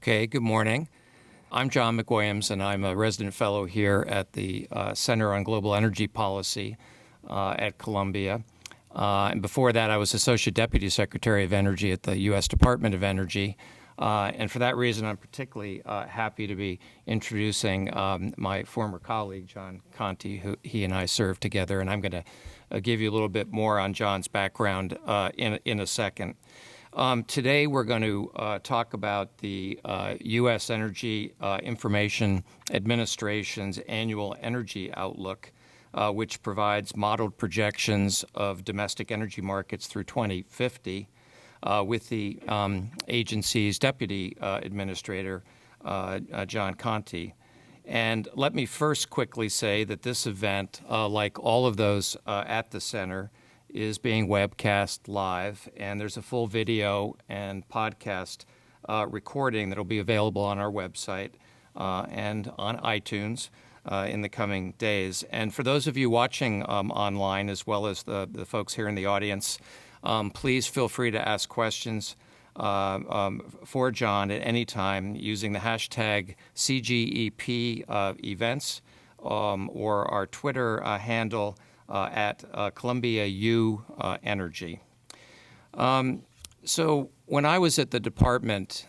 Okay, good morning. I'm John MacWilliams, and I'm a resident fellow here at the Center on Global Energy Policy at Columbia. And before that, I was Associate Deputy Secretary of Energy at the U.S. Department of Energy. And for that reason, I'm particularly happy to be introducing my former colleague, John Conti, who he and I served together. And I'm going to give you a little bit more on John's background in a second. Today, we're going to talk about the U.S. Energy Information Administration's Annual Energy Outlook, which provides modeled projections of domestic energy markets through 2050 with the agency's Deputy Administrator, John Conti. And let me first quickly say that this event, like all of those at the Center, is being webcast live, and there's a full video and podcast recording that will be available on our website and on iTunes in the coming days. And for those of you watching online, as well as the folks here in the audience, please feel free to ask questions for John at any time using the hashtag CGEP events or our Twitter handle at Columbia U Energy. So when I was at the department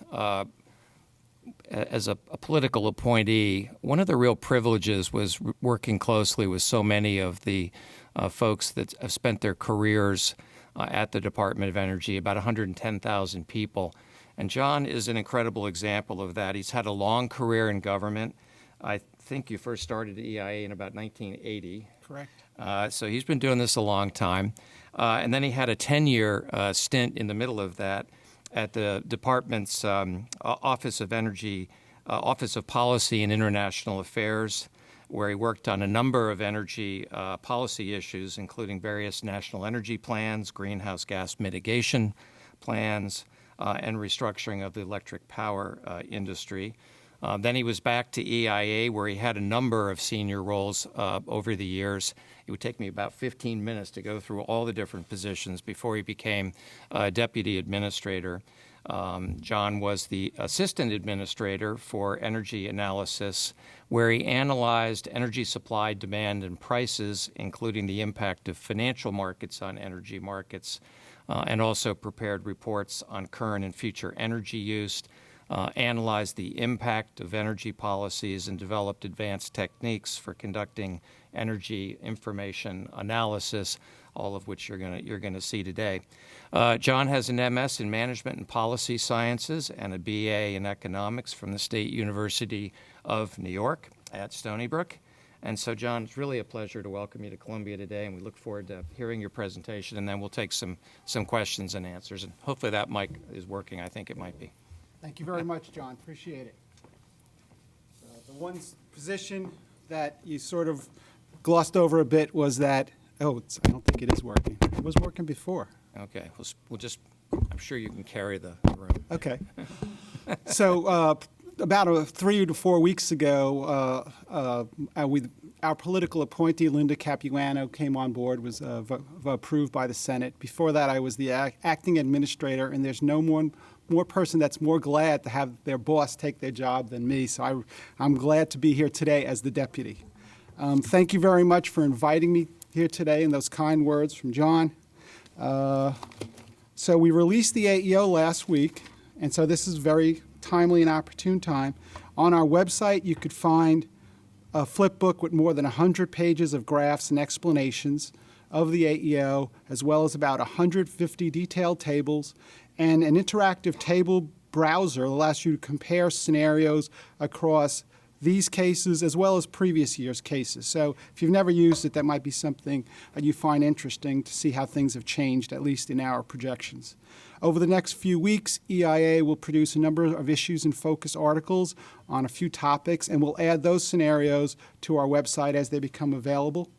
as a political appointee, one of the real privileges was working closely with so many of the folks that have spent their careers at the Department of Energy, about 110,000 people. And John is an incredible example of that. He's had a long career in government. I think you first started at EIA in about 1980. Correct. So he's been doing this a long time. And then he had a 10-year stint in the middle of that at the department's Office of Energy, Office of Policy and International Affairs, where he worked on a number of energy policy issues, including various national energy plans, greenhouse gas mitigation plans, and restructuring of the electric power industry. Then he was back to EIA, where he had a number of senior roles over the years. It would take me about 15 minutes to go through all the different positions before he became Deputy Administrator. John was the Assistant Administrator for Energy Analysis, where he analyzed energy supply, demand, and prices, including the impact of financial markets on energy markets, and also prepared reports on current and future energy use, analyzed the impact of energy policies, and developed advanced techniques for conducting energy information analysis, all of which you're going to see today. John has an MS in Management and Policy Sciences and a BA in Economics from the State University of New York at Stony Brook. And so, John, it's really a pleasure to welcome you to Columbia today, and we look forward to hearing your presentation, and then we'll take some questions and answers. And hopefully that mic is working. I think it might be. Thank you very much, John. Appreciate it. The one position that you sort of glossed over a bit was that, I don't think it is working. It was working before. Okay. We'll just, I'm sure you can carry the room. Okay. So about 3 to 4 weeks ago, our political appointee, Linda Capuano, came on board, was approved by the Senate. Before that, I was the acting administrator, and there's no more person that's more glad to have their boss take their job than me. So I'm glad to be here today as the deputy. Thank you very much for inviting me here today and those kind words from John. So we released the AEO last week, and so this is very timely and opportune time. On our website, you could find a flip book with more than 100 pages of graphs and explanations of the AEO, as well as about 150 detailed tables, and an interactive table browser that allows you to compare scenarios across these cases as well as previous year's cases. So if you've never used it, that might be something that you find interesting to see how things have changed, at least in our projections. Over the next few weeks, EIA will produce a number of issues and focus articles on a few topics, and we'll add those scenarios to our website as they become available.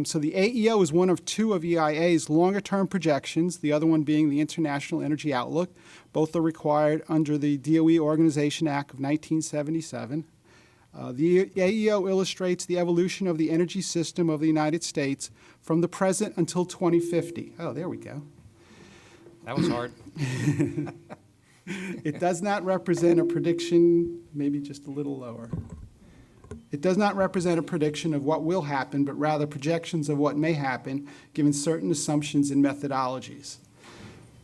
So the AEO is one of two of EIA's longer-term projections, the other one being the International Energy Outlook. Both are required under the DOE Organization Act of 1977. The AEO illustrates the evolution of the energy system of the United States from the present until 2050. Oh, there we go. That was hard. It does not represent a prediction, maybe just a little lower. It does not represent a prediction of what will happen, but rather projections of what may happen given certain assumptions and methodologies.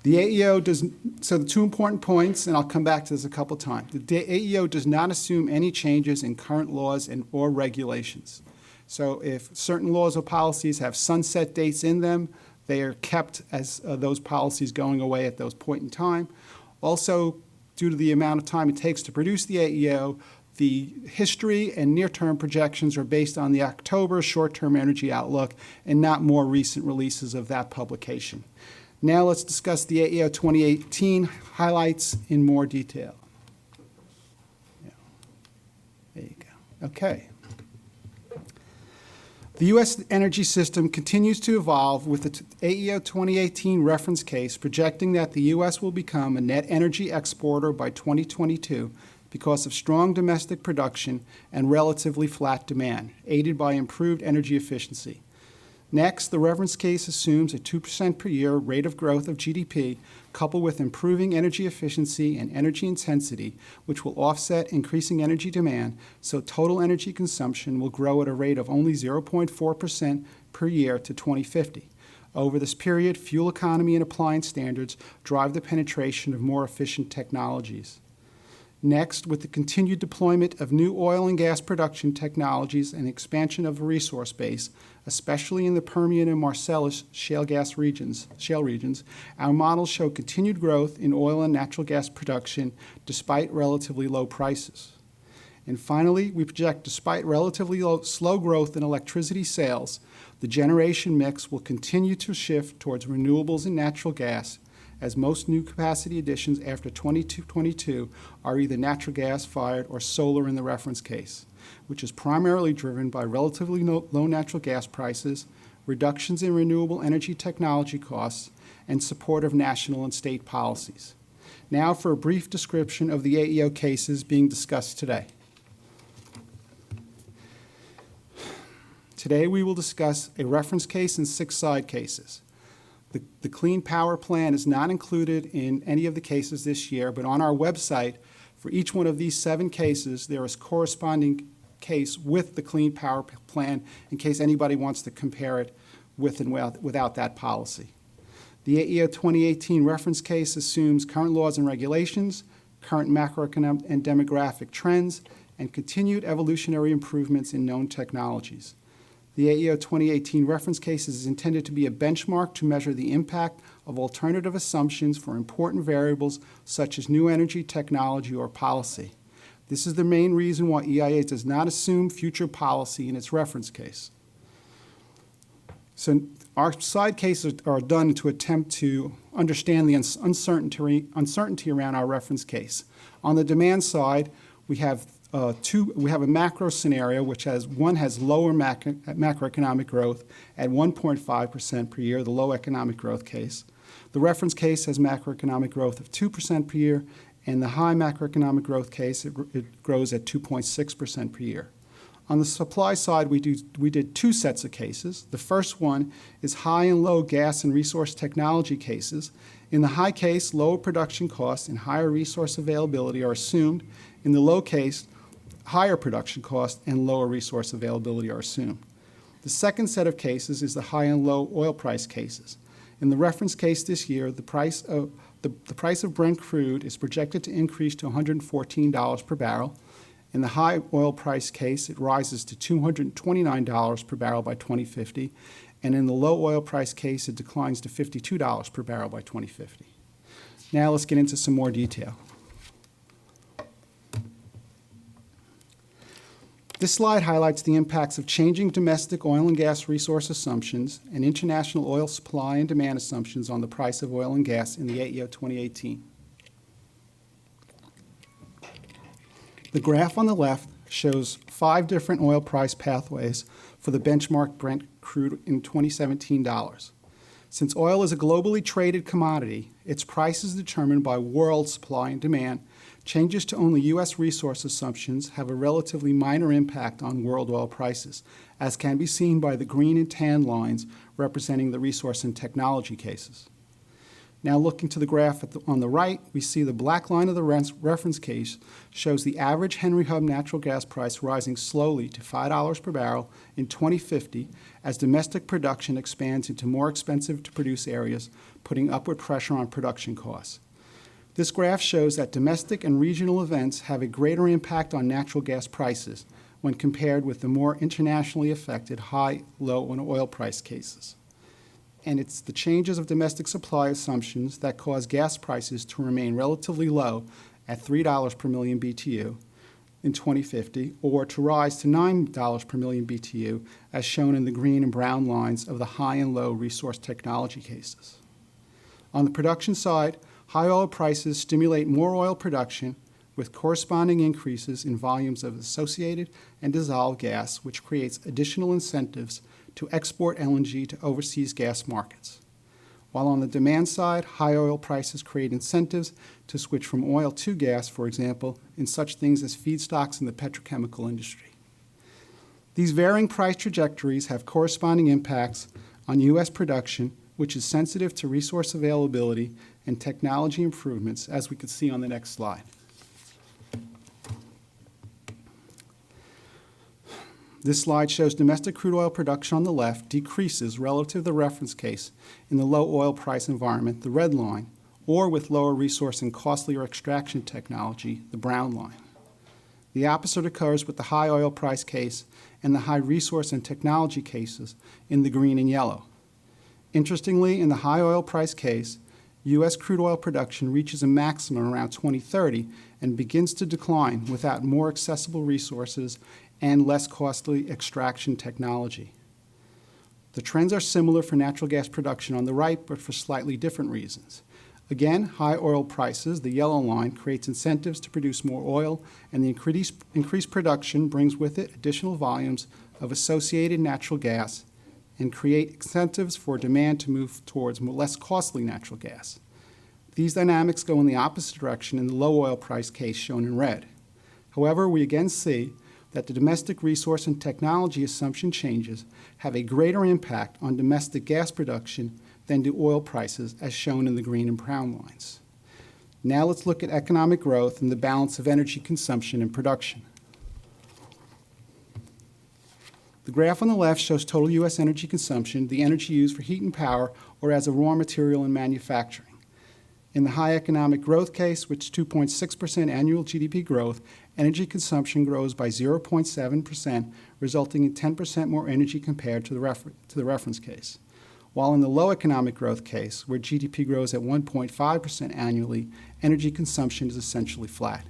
The AEO does, so the two important points, and I'll come back to this a couple times. The AEO does not assume any changes in current laws or regulations. So if certain laws or policies have sunset dates in them, they are kept as those policies going away at those point in time. Also, due to the amount of time it takes to produce the AEO, the history and near-term projections are based on the October Short-Term Energy Outlook and not more recent releases of that publication. Now let's discuss the AEO 2018 highlights in more detail. Yeah. There you go. Okay. The U.S. energy system continues to evolve with the AEO 2018 reference case projecting that the U.S. will become a net energy exporter by 2022 because of strong domestic production and relatively flat demand, aided by improved energy efficiency. Next, the reference case assumes a 2% per year rate of growth of GDP, coupled with improving energy efficiency and energy intensity, which will offset increasing energy demand, so total energy consumption will grow at a rate of only 0.4% per year to 2050. Over this period, fuel economy and appliance standards drive the penetration of more efficient technologies. Next, with the continued deployment of new oil and gas production technologies and expansion of the resource base, especially in the Permian and Marcellus shale regions, our models show continued growth in oil and natural gas production despite relatively low prices. And finally, we project despite relatively slow growth in electricity sales, the generation mix will continue to shift towards renewables and natural gas, as most new capacity additions after 2022 are either natural gas-fired or solar in the reference case, which is primarily driven by relatively low natural gas prices, reductions in renewable energy technology costs, and support of national and state policies. Now for a brief description of the AEO cases being discussed today. Today we will discuss a reference case and 6 side cases. The Clean Power Plan is not included in any of the cases this year, but on our website, for each one of these 7 cases, there is corresponding case with the Clean Power Plan in case anybody wants to compare it with and without that policy. The AEO 2018 reference case assumes current laws and regulations, current macroeconomic and demographic trends, and continued evolutionary improvements in known technologies. The AEO 2018 reference case is intended to be a benchmark to measure the impact of alternative assumptions for important variables such as new energy technology or policy. This is the main reason why EIA does not assume future policy in its reference case. So our side cases are done to attempt to understand the uncertainty around our reference case. On the demand side, we have a macro scenario which has lower macroeconomic growth at 1.5% per year, the low economic growth case. The reference case has macroeconomic growth of 2% per year, and the high macroeconomic growth case, it grows at 2.6% per year. On the supply side, we did 2 sets of cases. The first one is high and low gas and resource technology cases. In the high case, lower production costs and higher resource availability are assumed. In the low case, higher production costs and lower resource availability are assumed. The second set of cases is the high and low oil price cases. In the reference case this year, the price of Brent crude is projected to increase to $114 per barrel. In the high oil price case, it rises to $229 per barrel by 2050. And in the low oil price case, it declines to $52 per barrel by 2050. Now let's get into some more detail. This slide highlights the impacts of changing domestic oil and gas resource assumptions and international oil supply and demand assumptions on the price of oil and gas in the AEO 2018. The graph on the left shows 5 different oil price pathways for the benchmark Brent crude in 2017 dollars. Since oil is a globally traded commodity, its price is determined by world supply and demand. Changes to only U.S. resource assumptions have a relatively minor impact on world oil prices, as can be seen by the green and tan lines representing the resource and technology cases. Now looking to the graph on the right, we see the black line of the reference case shows the average Henry Hub natural gas price rising slowly to $5 per barrel in 2050 as domestic production expands into more expensive to produce areas, putting upward pressure on production costs. This graph shows that domestic and regional events have a greater impact on natural gas prices when compared with the more internationally affected high, low, and oil price cases. And it's the changes of domestic supply assumptions that cause gas prices to remain relatively low at $3 per million BTU in 2050, or to rise to $9 per million BTU, as shown in the green and brown lines of the high and low resource technology cases. On the production side, high oil prices stimulate more oil production with corresponding increases in volumes of associated and dissolved gas, which creates additional incentives to export LNG to overseas gas markets. While on the demand side, high oil prices create incentives to switch from oil to gas, for example, in such things as feedstocks in the petrochemical industry. These varying price trajectories have corresponding impacts on U.S. production, which is sensitive to resource availability and technology improvements, as we can see on the next slide. This slide shows domestic crude oil production on the left decreases relative to the reference case in the low oil price environment, the red line, or with lower resource and costlier extraction technology, the brown line. The opposite occurs with the high oil price case and the high resource and technology cases in the green and yellow. Interestingly, in the high oil price case, U.S. crude oil production reaches a maximum around 2030 and begins to decline without more accessible resources and less costly extraction technology. The trends are similar for natural gas production on the right, but for slightly different reasons. Again, high oil prices, the yellow line, creates incentives to produce more oil, and the increased production brings with it additional volumes of associated natural gas and create incentives for demand to move towards less costly natural gas. These dynamics go in the opposite direction in the low oil price case shown in red. However, we again see that the domestic resource and technology assumption changes have a greater impact on domestic gas production than do oil prices, as shown in the green and brown lines. Now let's look at economic growth and the balance of energy consumption and production. The graph on the left shows total U.S. energy consumption, the energy used for heat and power, or as a raw material in manufacturing. In the high economic growth case, which is 2.6% annual GDP growth, energy consumption grows by 0.7%, resulting in 10% more energy compared to the reference case. While in the low economic growth case, where GDP grows at 1.5% annually, energy consumption is essentially flat.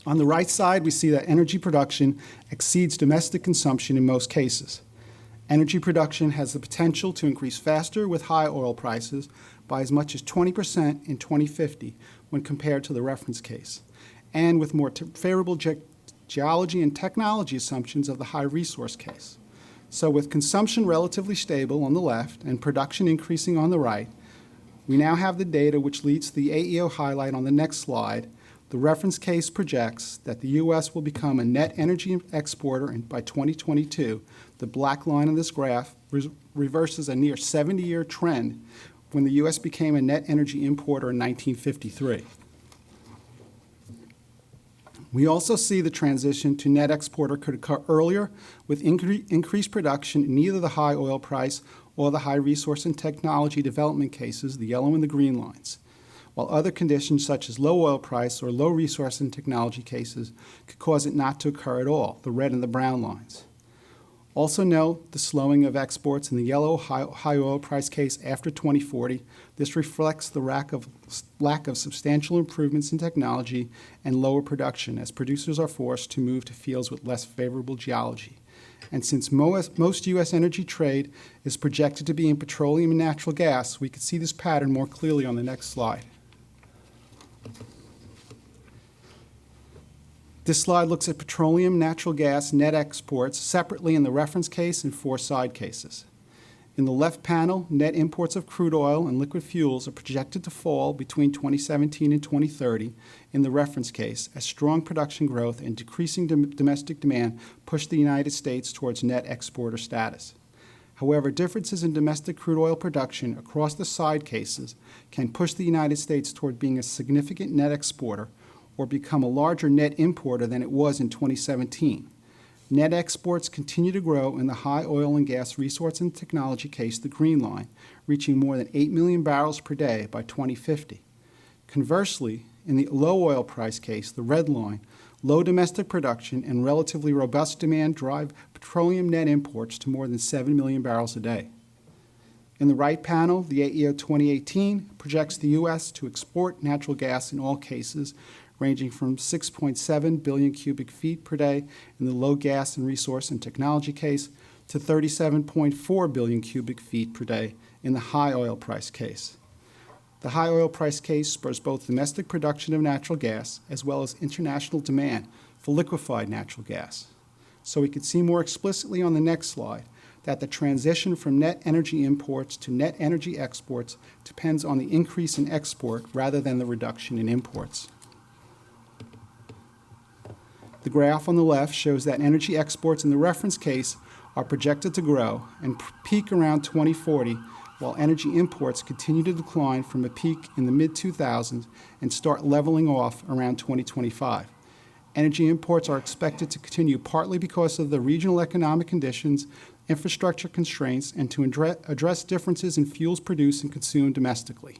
On the right side, we see that energy production exceeds domestic consumption in most cases. Energy production has the potential to increase faster with high oil prices by as much as 20% in 2050 when compared to the reference case, and with more favorable geology and technology assumptions of the high resource case. So with consumption relatively stable on the left and production increasing on the right, we now have the data which leads to the AEO highlight on the next slide. The reference case projects that the U.S. will become a net energy exporter by 2022. The black line on this graph reverses a near 70-year trend when the U.S. became a net energy importer in 1953. We also see the transition to net exporter could occur earlier with increased production in either the high oil price or the high resource and technology development cases, the yellow and the green lines, while other conditions such as low oil price or low resource and technology cases could cause it not to occur at all, the red and the brown lines. Also note the slowing of exports in the yellow high oil price case after 2040. This reflects the lack of substantial improvements in technology and lower production as producers are forced to move to fields with less favorable geology. And since most U.S. energy trade is projected to be in petroleum and natural gas, we can see this pattern more clearly on the next slide. This slide looks at petroleum, natural gas, net exports separately in the reference case and four side cases. In the left panel, net imports of crude oil and liquid fuels are projected to fall between 2017 and 2030 in the reference case as strong production growth and decreasing domestic demand push the United States towards net exporter status. However, differences in domestic crude oil production across the side cases can push the United States toward being a significant net exporter or become a larger net importer than it was in 2017. Net exports continue to grow in the high oil and gas resource and technology case, the green line, reaching more than 8 million barrels per day by 2050. Conversely, in the low oil price case, the red line, low domestic production and relatively robust demand drive petroleum net imports to more than 7 million barrels a day. In the right panel, the AEO 2018 projects the U.S. to export natural gas in all cases, ranging from 6.7 billion cubic feet per day in the low gas and resource and technology case to 37.4 billion cubic feet per day in the high oil price case. The high oil price case spurs both domestic production of natural gas as well as international demand for liquefied natural gas. So we can see more explicitly on the next slide that the transition from net energy imports to net energy exports depends on the increase in export rather than the reduction in imports. The graph on the left shows that energy exports in the reference case are projected to grow and peak around 2040, while energy imports continue to decline from a peak in the mid-2000s and start leveling off around 2025. Energy imports are expected to continue partly because of the regional economic conditions, infrastructure constraints, and to address differences in fuels produced and consumed domestically.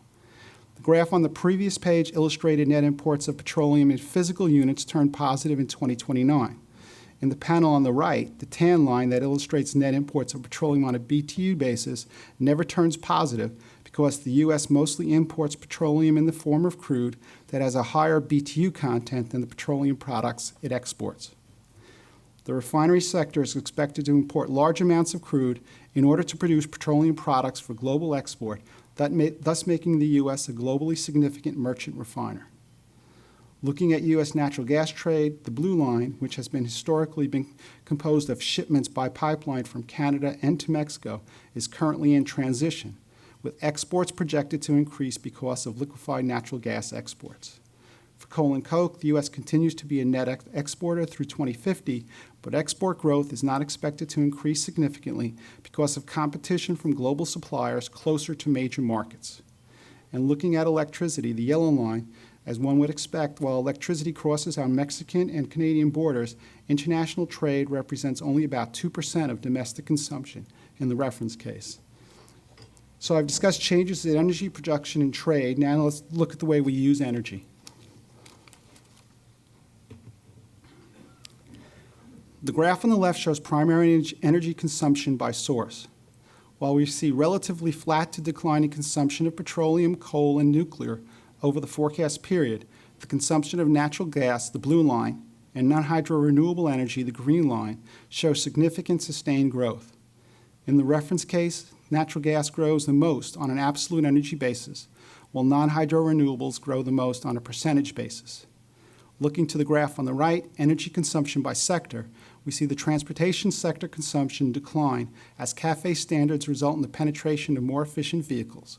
The graph on the previous page illustrated net imports of petroleum in physical units turned positive in 2029. In the panel on the right, the tan line that illustrates net imports of petroleum on a BTU basis never turns positive because the U.S. mostly imports petroleum in the form of crude that has a higher BTU content than the petroleum products it exports. The refinery sector is expected to import large amounts of crude in order to produce petroleum products for global export, thus making the U.S. a globally significant merchant refiner. Looking at U.S. natural gas trade, the blue line, which has historically been composed of shipments by pipeline from Canada and to Mexico, is currently in transition, with exports projected to increase because of liquefied natural gas exports. For coal and coke, the U.S. continues to be a net exporter through 2050, but export growth is not expected to increase significantly because of competition from global suppliers closer to major markets. And looking at electricity, the yellow line, as one would expect, while electricity crosses our Mexican and Canadian borders, international trade represents only about 2% of domestic consumption in the reference case. So I've discussed changes in energy production and trade. Now let's look at the way we use energy. The graph on the left shows primary energy consumption by source. While we see relatively flat to declining consumption of petroleum, coal, and nuclear over the forecast period, the consumption of natural gas, the blue line, and non-hydro renewable energy, the green line, show significant sustained growth. In the reference case, natural gas grows the most on an absolute energy basis, while non-hydro renewables grow the most on a percentage basis. Looking to the graph on the right, energy consumption by sector, we see the transportation sector consumption decline as CAFE standards result in the penetration of more efficient vehicles.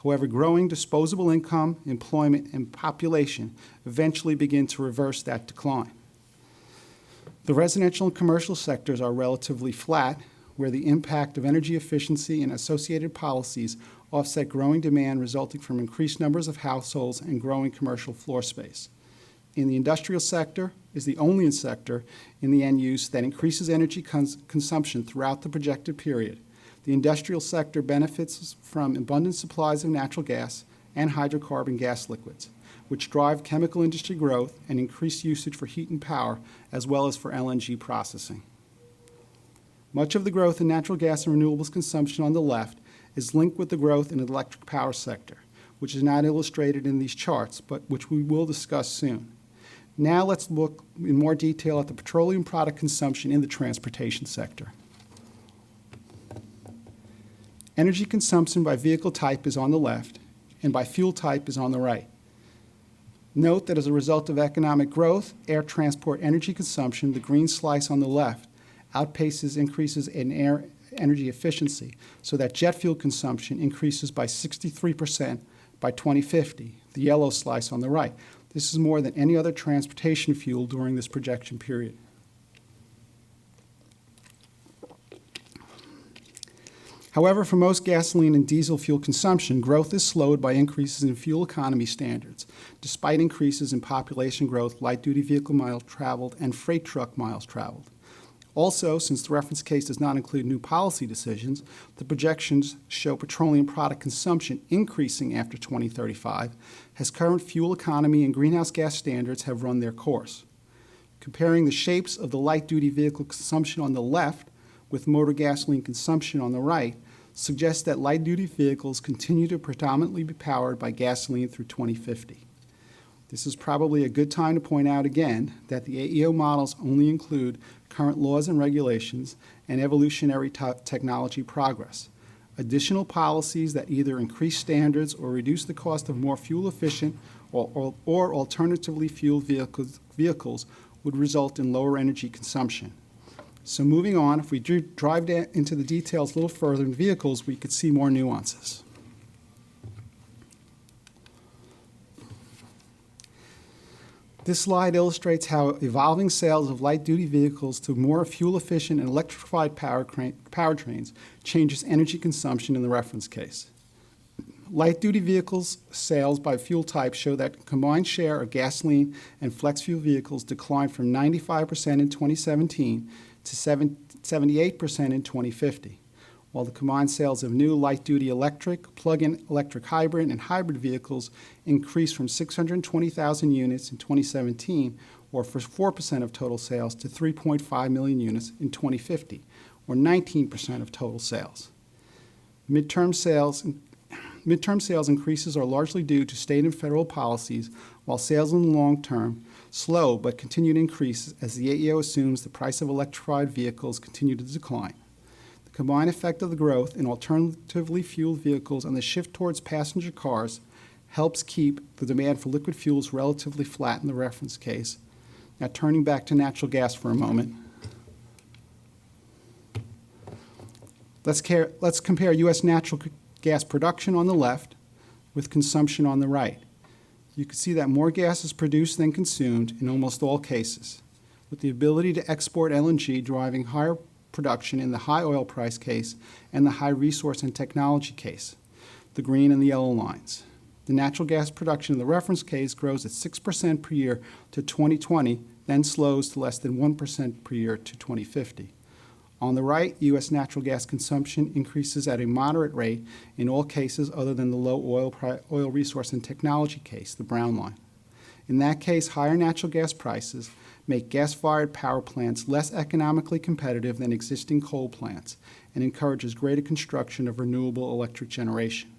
However, growing disposable income, employment, and population eventually begin to reverse that decline. The residential and commercial sectors are relatively flat, where the impact of energy efficiency and associated policies offset growing demand resulting from increased numbers of households and growing commercial floor space. In the industrial sector is the only sector in the end use that increases energy consumption throughout the projected period. The industrial sector benefits from abundant supplies of natural gas and hydrocarbon gas liquids, which drive chemical industry growth and increased usage for heat and power, as well as for LNG processing. Much of the growth in natural gas and renewables consumption on the left is linked with the growth in the electric power sector, which is not illustrated in these charts, but which we will discuss soon. Now let's look in more detail at the petroleum product consumption in the transportation sector. Energy consumption by vehicle type is on the left, and by fuel type is on the right. Note that as a result of economic growth, air transport energy consumption, the green slice on the left, outpaces increases in air energy efficiency, so that jet fuel consumption increases by 63% by 2050, the yellow slice on the right. This is more than any other transportation fuel during this projection period. However, for most gasoline and diesel fuel consumption, growth is slowed by increases in fuel economy standards, despite increases in population growth, light-duty vehicle miles traveled, and freight truck miles traveled. Also, since the reference case does not include new policy decisions, the projections show petroleum product consumption increasing after 2035, as current fuel economy and greenhouse gas standards have run their course. Comparing the shapes of the light-duty vehicle consumption on the left with motor gasoline consumption on the right suggests that light-duty vehicles continue to predominantly be powered by gasoline through 2050. This is probably a good time to point out again that the AEO models only include current laws and regulations and evolutionary technology progress. Additional policies that either increase standards or reduce the cost of more fuel-efficient or alternatively fueled vehicles would result in lower energy consumption. So moving on, if we drive into the details a little further in vehicles, we could see more nuances. This slide illustrates how evolving sales of light-duty vehicles to more fuel-efficient and electrified powertrains changes energy consumption in the reference case. Light-duty vehicles sales by fuel type show that combined share of gasoline and flex fuel vehicles declined from 95% in 2017 to 78% in 2050, while the combined sales of new light-duty electric, plug-in electric hybrid, and hybrid vehicles increased from 620,000 units in 2017, or for 4% of total sales, to 3.5 million units in 2050, or 19% of total sales. Midterm sales increases are largely due to state and federal policies, while sales in the long term slow but continue to increase as the AEO assumes the price of electrified vehicles continue to decline. The combined effect of the growth in alternatively fueled vehicles and the shift towards passenger cars helps keep the demand for liquid fuels relatively flat in the reference case. Now turning back to natural gas for a moment. Let's compare U.S. natural gas production on the left with consumption on the right. You can see that more gas is produced than consumed in almost all cases, with the ability to export LNG driving higher production in the high oil price case and the high resource and technology case, the green and the yellow lines. The natural gas production in the reference case grows at 6% per year to 2020, then slows to less than 1% per year to 2050. On the right, U.S. natural gas consumption increases at a moderate rate in all cases other than the low oil resource and technology case, the brown line. In that case, higher natural gas prices make gas-fired power plants less economically competitive than existing coal plants and encourages greater construction of renewable electric generation.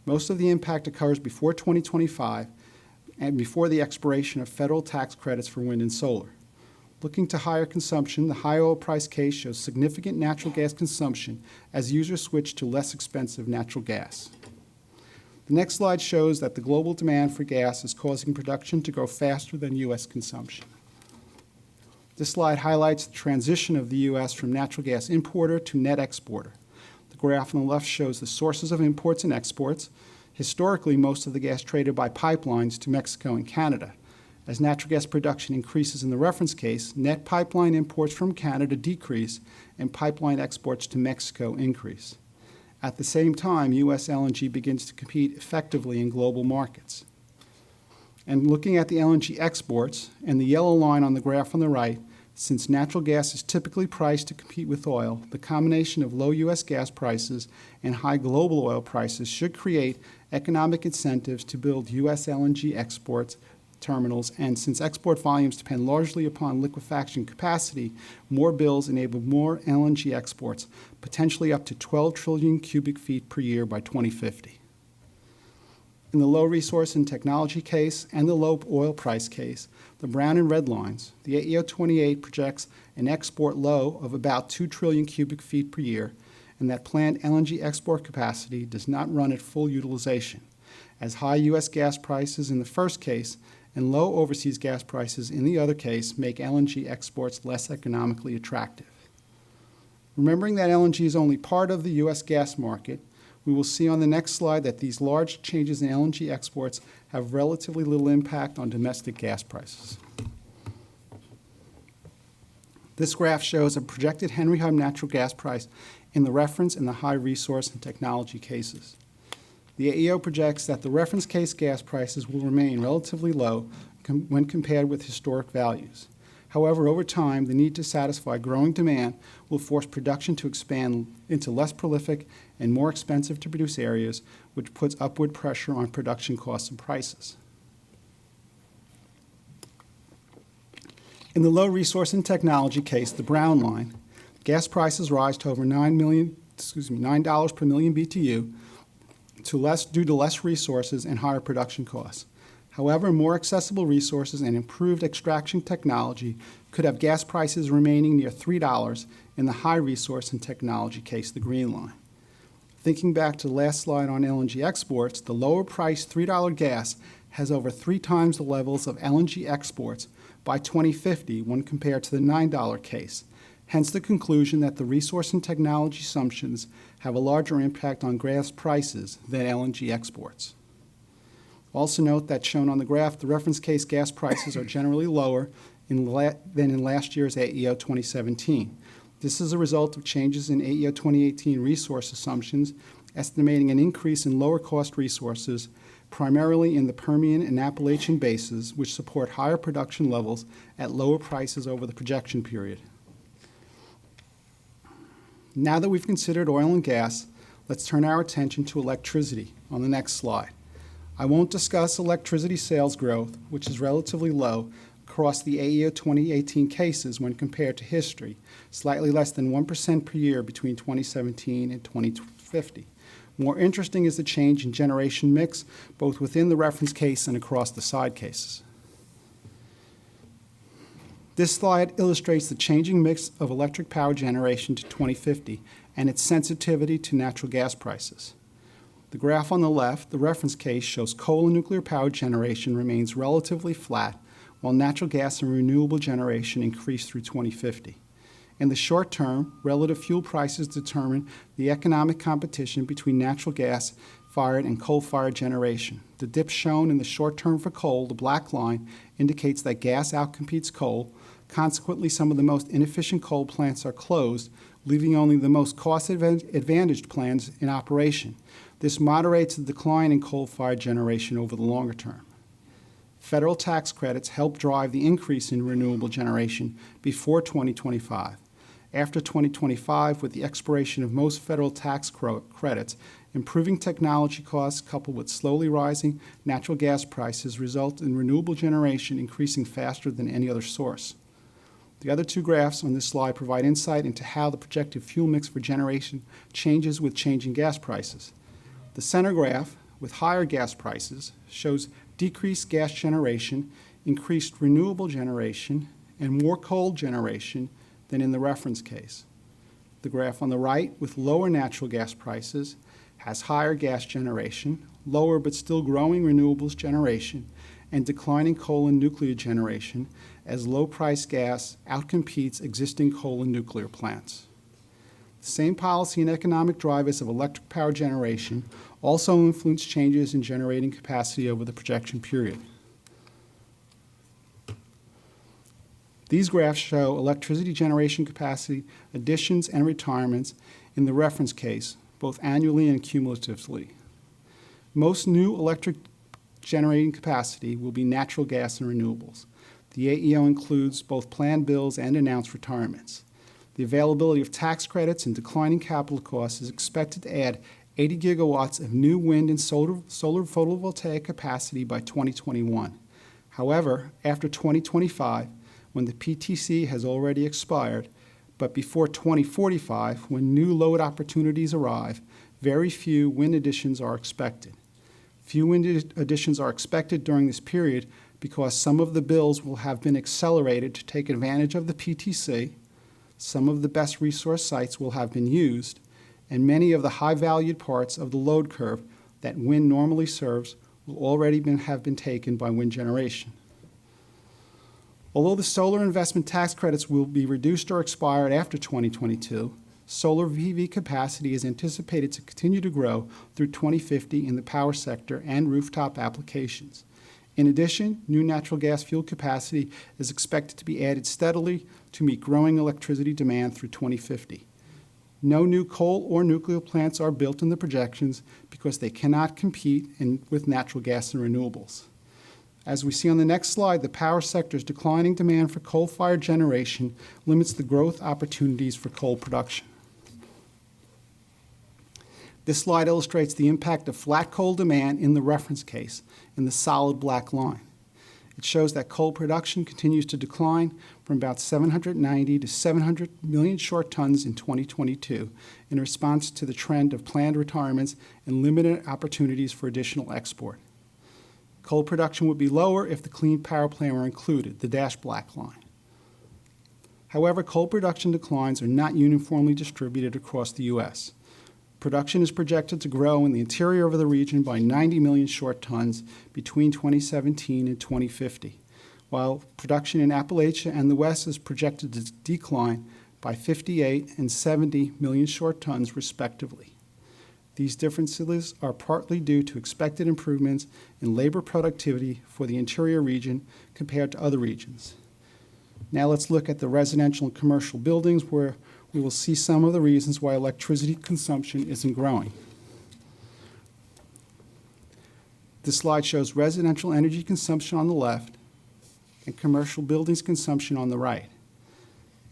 Most of the impact occurs before 2025 and before the expiration of federal tax credits for wind and solar. Looking to higher consumption, the high oil price case shows significant natural gas consumption as users switch to less expensive natural gas. The next slide shows that the global demand for gas is causing production to grow faster than U.S. consumption. This slide highlights the transition of the U.S. from natural gas importer to net exporter. The graph on the left shows the sources of imports and exports. Historically, most of the gas traded by pipelines to Mexico and Canada. As natural gas production increases in the reference case, net pipeline imports from Canada decrease and pipeline exports to Mexico increase. At the same time, U.S. LNG begins to compete effectively in global markets. And looking at the LNG exports, and the yellow line on the graph on the right, since natural gas is typically priced to compete with oil, the combination of low U.S. gas prices and high global oil prices should create economic incentives to build U.S. LNG exports terminals, and since export volumes depend largely upon liquefaction capacity, more bills enable more LNG exports, potentially up to 12 trillion cubic feet per year by 2050. In the low resource and technology case and the low oil price case, the brown and red lines, the AEO 28 projects an export low of about 2 trillion cubic feet per year, and that planned LNG export capacity does not run at full utilization, as high U.S. gas prices in the first case and low overseas gas prices in the other case make LNG exports less economically attractive. Remembering that LNG is only part of the U.S. gas market, we will see on the next slide that these large changes in LNG exports have relatively little impact on domestic gas prices. This graph shows a projected Henry Hub natural gas price in the reference and the high resource and technology cases. The AEO projects that the reference case gas prices will remain relatively low when compared with historic values. However, over time, the need to satisfy growing demand will force production to expand into less prolific and more expensive to produce areas, which puts upward pressure on production costs and prices. In the low resource and technology case, the brown line, gas prices rise to over $9 per million BTU due to less resources and higher production costs. However, more accessible resources and improved extraction technology could have gas prices remaining near $3 in the high resource and technology case, the green line. Thinking back to the last slide on LNG exports, the lower priced $3 gas has over 3 times the levels of LNG exports by 2050 when compared to the $9 case. Hence the conclusion that the resource and technology assumptions have a larger impact on gas prices than LNG exports. Also note that shown on the graph, the reference case gas prices are generally lower than in last year's AEO 2017. This is a result of changes in AEO 2018 resource assumptions, estimating an increase in lower cost resources, primarily in the Permian and Appalachian basins, which support higher production levels at lower prices over the projection period. Now that we've considered oil and gas, let's turn our attention to electricity on the next slide. I won't discuss electricity sales growth, which is relatively low across the AEO 2018 cases when compared to history, slightly less than 1% per year between 2017 and 2050. More interesting is the change in generation mix, both within the reference case and across the side cases. This slide illustrates the changing mix of electric power generation to 2050 and its sensitivity to natural gas prices. The graph on the left, the reference case, shows coal and nuclear power generation remains relatively flat, while natural gas and renewable generation increase through 2050. In the short term, relative fuel prices determine the economic competition between natural gas-fired and coal-fired generation. The dip shown in the short term for coal, the black line, indicates that gas outcompetes coal. Consequently, some of the most inefficient coal plants are closed, leaving only the most cost-advantaged plants in operation. This moderates the decline in coal-fired generation over the longer term. Federal tax credits help drive the increase in renewable generation before 2025. After 2025, with the expiration of most federal tax credits, improving technology costs coupled with slowly rising natural gas prices result in renewable generation increasing faster than any other source. The other two graphs on this slide provide insight into how the projected fuel mix for generation changes with changing gas prices. The center graph, with higher gas prices, shows decreased gas generation, increased renewable generation, and more coal generation than in the reference case. The graph on the right, with lower natural gas prices, has higher gas generation, lower but still growing renewables generation, and declining coal and nuclear generation as low-priced gas outcompetes existing coal and nuclear plants. The same policy and economic drivers of electric power generation also influence changes in generating capacity over the projection period. These graphs show electricity generation capacity additions and retirements in the reference case, both annually and cumulatively. Most new electric generating capacity will be natural gas and renewables. The AEO includes both planned builds and announced retirements. The availability of tax credits and declining capital costs is expected to add 80 gigawatts of new wind and solar photovoltaic capacity by 2021. However, after 2025, when the PTC has already expired, but before 2045, when new load opportunities arrive, very few wind additions are expected. Few wind additions are expected during this period because some of the bills will have been accelerated to take advantage of the PTC, some of the best resource sites will have been used, and many of the high-valued parts of the load curve that wind normally serves will already have been taken by wind generation. Although the solar investment tax credits will be reduced or expired after 2022, solar PV capacity is anticipated to continue to grow through 2050 in the power sector and rooftop applications. In addition, new natural gas fuel capacity is expected to be added steadily to meet growing electricity demand through 2050. No new coal or nuclear plants are built in the projections because they cannot compete with natural gas and renewables. As we see on the next slide, the power sector's declining demand for coal-fired generation limits the growth opportunities for coal production. This slide illustrates the impact of flat coal demand in the reference case in the solid black line. It shows that coal production continues to decline from about 790 to 700 million short tons in 2022 in response to the trend of planned retirements and limited opportunities for additional export. Coal production would be lower if the clean power plant were included, the dashed black line. However, coal production declines are not uniformly distributed across the U.S. Production is projected to grow in the interior of the region by 90 million short tons between 2017 and 2050, while production in Appalachia and the West is projected to decline by 58 and 70 million short tons, respectively. These differences are partly due to expected improvements in labor productivity for the interior region compared to other regions. Now let's look at the residential and commercial buildings, where we will see some of the reasons why electricity consumption isn't growing. This slide shows residential energy consumption on the left and commercial buildings consumption on the right.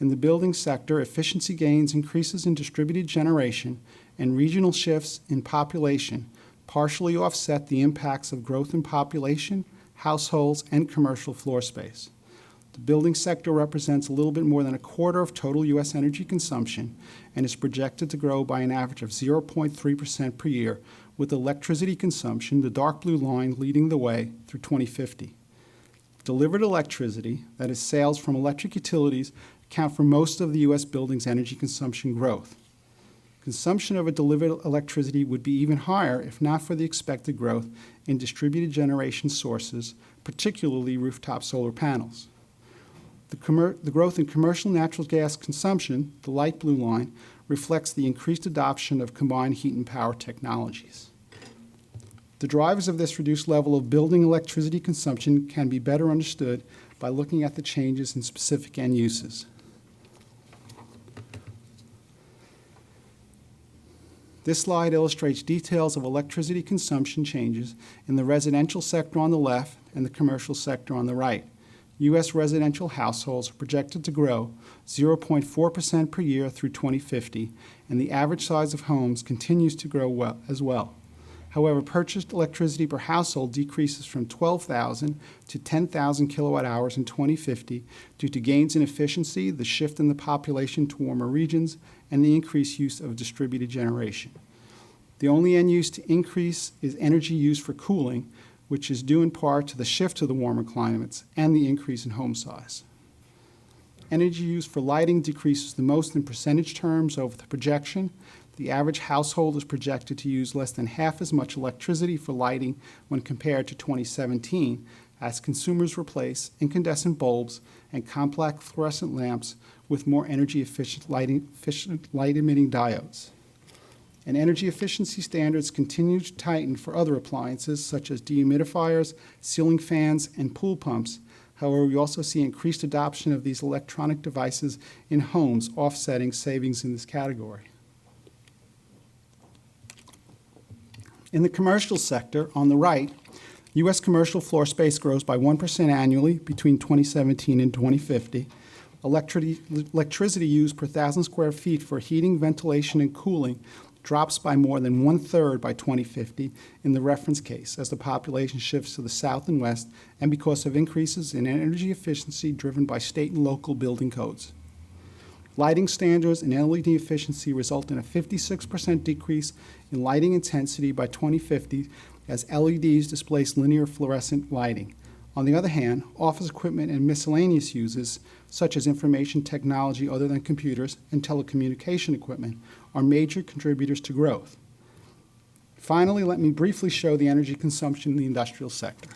In the building sector, efficiency gains, increases in distributed generation, and regional shifts in population partially offset the impacts of growth in population, households, and commercial floor space. The building sector represents a little bit more than a quarter of total U.S. energy consumption and is projected to grow by an average of 0.3% per year, with electricity consumption, the dark blue line, leading the way through 2050. Delivered electricity, that is sales from electric utilities, account for most of the U.S. building's energy consumption growth. Consumption of a delivered electricity would be even higher if not for the expected growth in distributed generation sources, particularly rooftop solar panels. The growth in commercial natural gas consumption, the light blue line, reflects the increased adoption of combined heat and power technologies. The drivers of this reduced level of building electricity consumption can be better understood by looking at the changes in specific end uses. This slide illustrates details of electricity consumption changes in the residential sector on the left and the commercial sector on the right. U.S. residential households are projected to grow 0.4% per year through 2050, and the average size of homes continues to grow as well. However, purchased electricity per household decreases from 12,000 to 10,000 kilowatt hours in 2050 due to gains in efficiency, the shift in the population to warmer regions, and the increased use of distributed generation. The only end use to increase is energy used for cooling, which is due in part to the shift to the warmer climates and the increase in home size. Energy used for lighting decreases the most in percentage terms over the projection. The average household is projected to use less than half as much electricity for lighting when compared to 2017, as consumers replace incandescent bulbs and complex fluorescent lamps with more energy-efficient light-emitting diodes. And energy efficiency standards continue to tighten for other appliances such as dehumidifiers, ceiling fans, and pool pumps. However, we also see increased adoption of these electronic devices in homes, offsetting savings in this category. In the commercial sector, on the right, U.S. commercial floor space grows by 1% annually between 2017 and 2050. Electricity used per 1,000 square feet for heating, ventilation, and cooling drops by more than 1/3 by 2050 in the reference case as the population shifts to the south and west and because of increases in energy efficiency driven by state and local building codes. Lighting standards and LED efficiency result in a 56% decrease in lighting intensity by 2050 as LEDs displace linear fluorescent lighting. On the other hand, office equipment and miscellaneous uses, such as information technology other than computers and telecommunication equipment, are major contributors to growth. Finally, let me briefly show the energy consumption in the industrial sector.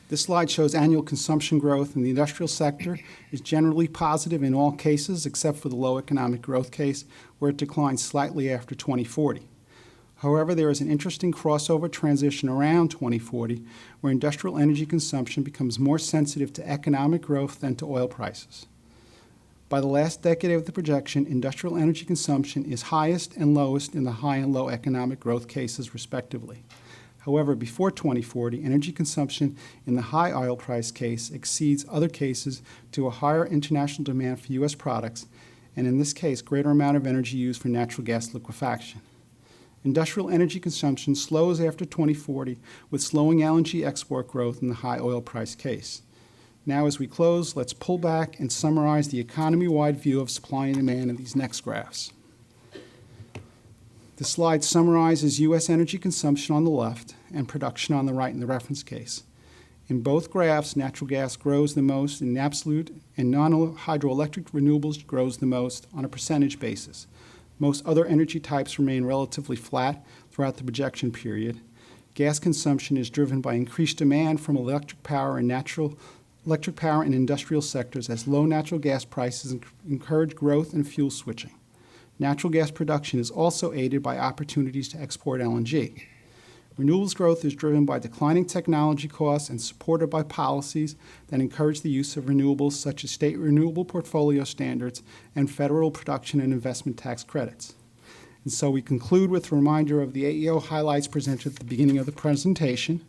This slide shows annual consumption growth in the industrial sector is generally positive in all cases except for the low economic growth case, where it declines slightly after 2040. However, there is an interesting crossover transition around 2040 where industrial energy consumption becomes more sensitive to economic growth than to oil prices. By the last decade of the projection, industrial energy consumption is highest and lowest in the high and low economic growth cases, respectively. However, before 2040, energy consumption in the high oil price case exceeds other cases due to a higher international demand for U.S. products, and in this case, greater amount of energy used for natural gas liquefaction. Industrial energy consumption slows after 2040 with slowing LNG export growth in the high oil price case. Now, as we close, let's pull back and summarize the economy-wide view of supply and demand in these next graphs. The slide summarizes U.S. energy consumption on the left and production on the right in the reference case. In both graphs, natural gas grows the most in absolute, and non-hydroelectric renewables grows the most on a percentage basis. Most other energy types remain relatively flat throughout the projection period. Gas consumption is driven by increased demand from electric power and industrial sectors as low natural gas prices encourage growth and fuel switching. Natural gas production is also aided by opportunities to export LNG. Renewables growth is driven by declining technology costs and supported by policies that encourage the use of renewables such as state renewable portfolio standards and federal production and investment tax credits. And so we conclude with a reminder of the AEO highlights presented at the beginning of the presentation.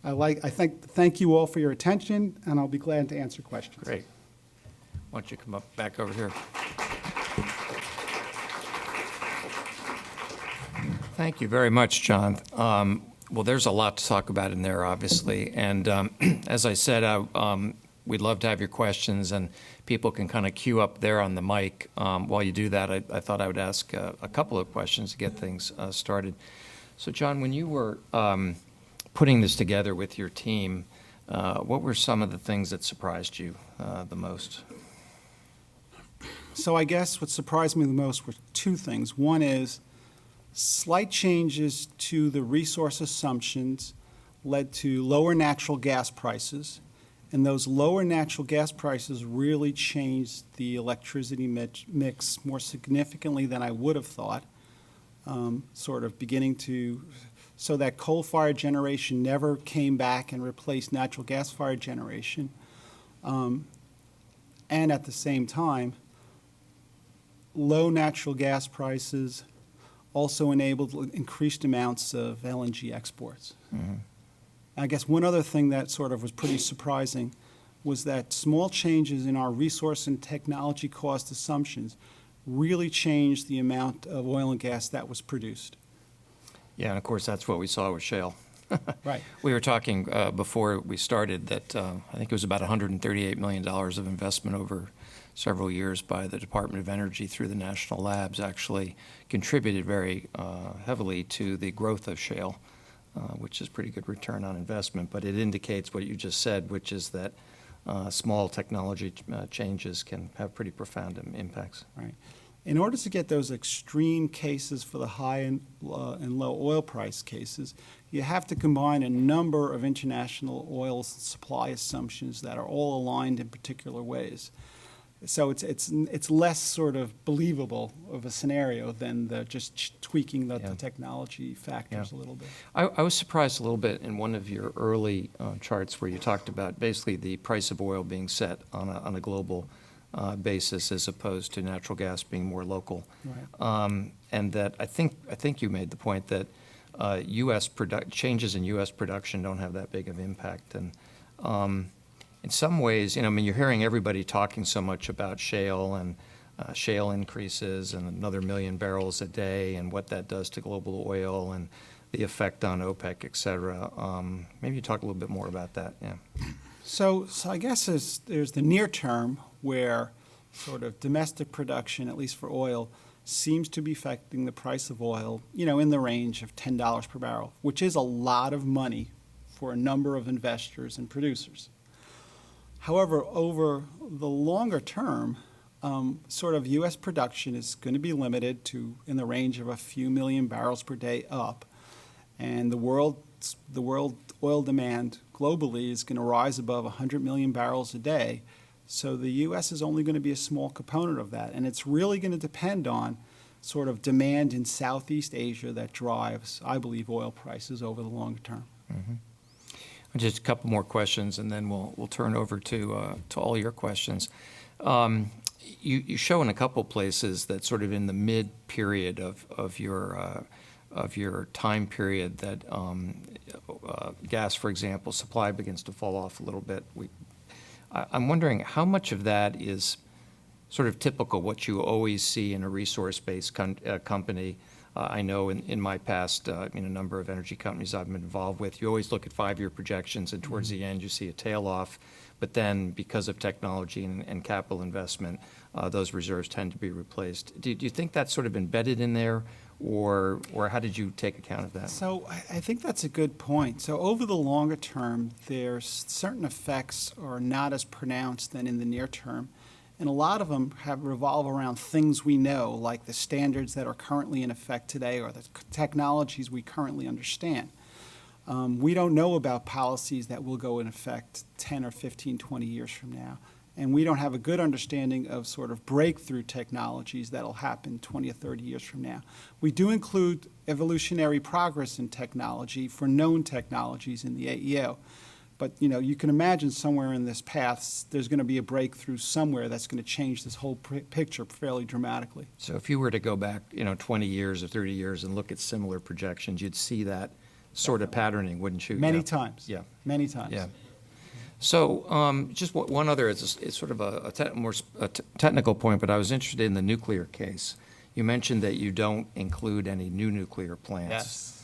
Thank you all for your attention, and I'll be glad to answer questions. Great. Why don't you come up back over here? Thank you very much, John. Well, there's a lot to talk about in there, obviously. And as I said, we'd love to have your questions, and people can kind of queue up there on the mic. While you do that, I thought I would ask a couple of questions to get things started. So, John, when you were putting this together with your team, what were some of the things that surprised you the most? So I guess what surprised me the most were two things. One is slight changes to the resource assumptions led to lower natural gas prices, and those lower natural gas prices really changed the electricity mix more significantly than I would have thought, so that coal-fired generation never came back and replaced natural gas-fired generation. And at the same time, low natural gas prices also enabled increased amounts of LNG exports. Mm-hmm. I guess one other thing that sort of was pretty surprising was that small changes in our resource and technology cost assumptions really changed the amount of oil and gas that was produced. Yeah, and of course, that's what we saw with shale. Right. We were talking before we started that I think it was about $138 million of investment over several years by the Department of Energy through the national labs actually contributed very heavily to the growth of shale, which is pretty good return on investment. But it indicates what you just said, which is that small technology changes can have pretty profound impacts. Right. In order to get those extreme cases for the high and low oil price cases, you have to combine a number of international oil supply assumptions that are all aligned in particular ways. So it's less sort of believable of a scenario than just tweaking the technology factors a little bit. I was surprised a little bit in one of your early charts where you talked about basically the price of oil being set on a global basis as opposed to natural gas being more local. Right. And that I think you made the point that changes in U.S. production don't have that big of impact. And in some ways, you're hearing everybody talking so much about shale and shale increases and another 1 million barrels a day and what that does to global oil and the effect on OPEC, et cetera. Maybe you talk a little bit more about that. Yeah. So I guess there's the near term where sort of domestic production, at least for oil, seems to be affecting the price of oil, in the range of $10 per barrel, which is a lot of money for a number of investors and producers. However, over the longer term, sort of U.S. production is going to be limited to in the range of a few million barrels per day up, and the world oil demand globally is going to rise above 100 million barrels a day. So the U.S. is only going to be a small component of that, and it's really going to depend on sort of demand in Southeast Asia that drives, I believe, oil prices over the longer term. Mm-hmm. Just a couple more questions, and then we'll turn over to all your questions. You show in a couple places that sort of in the mid period of your time period that gas, for example, supply begins to fall off a little bit. I'm wondering how much of that is sort of typical, what you always see in a resource-based company. I know in my past, in a number of energy companies I've been involved with, you always look at 5-year projections, and towards the end you see a tail off. But then, because of technology and capital investment, those reserves tend to be replaced. Do you think that's sort of embedded in there, or how did you take account of that? So I think that's a good point. So over the longer term, there's certain effects are not as pronounced than in the near term. And a lot of them revolve around things we know, like the standards that are currently in effect today or the technologies we currently understand. We don't know about policies that will go in effect 10 or 15, 20 years from now. And we don't have a good understanding of sort of breakthrough technologies that will happen 20 or 30 years from now. We do include evolutionary progress in technology for known technologies in the AEO. But, you can imagine somewhere in this path, there's going to be a breakthrough somewhere that's going to change this whole picture fairly dramatically. So if you were to go back, 20 years or 30 years and look at similar projections, you'd see that sort of patterning, wouldn't you? Many times. Yeah. Many times. Yeah. So just one other, it's sort of a more technical point, but I was interested in the nuclear case. You mentioned that you don't include any new nuclear plants. Yes.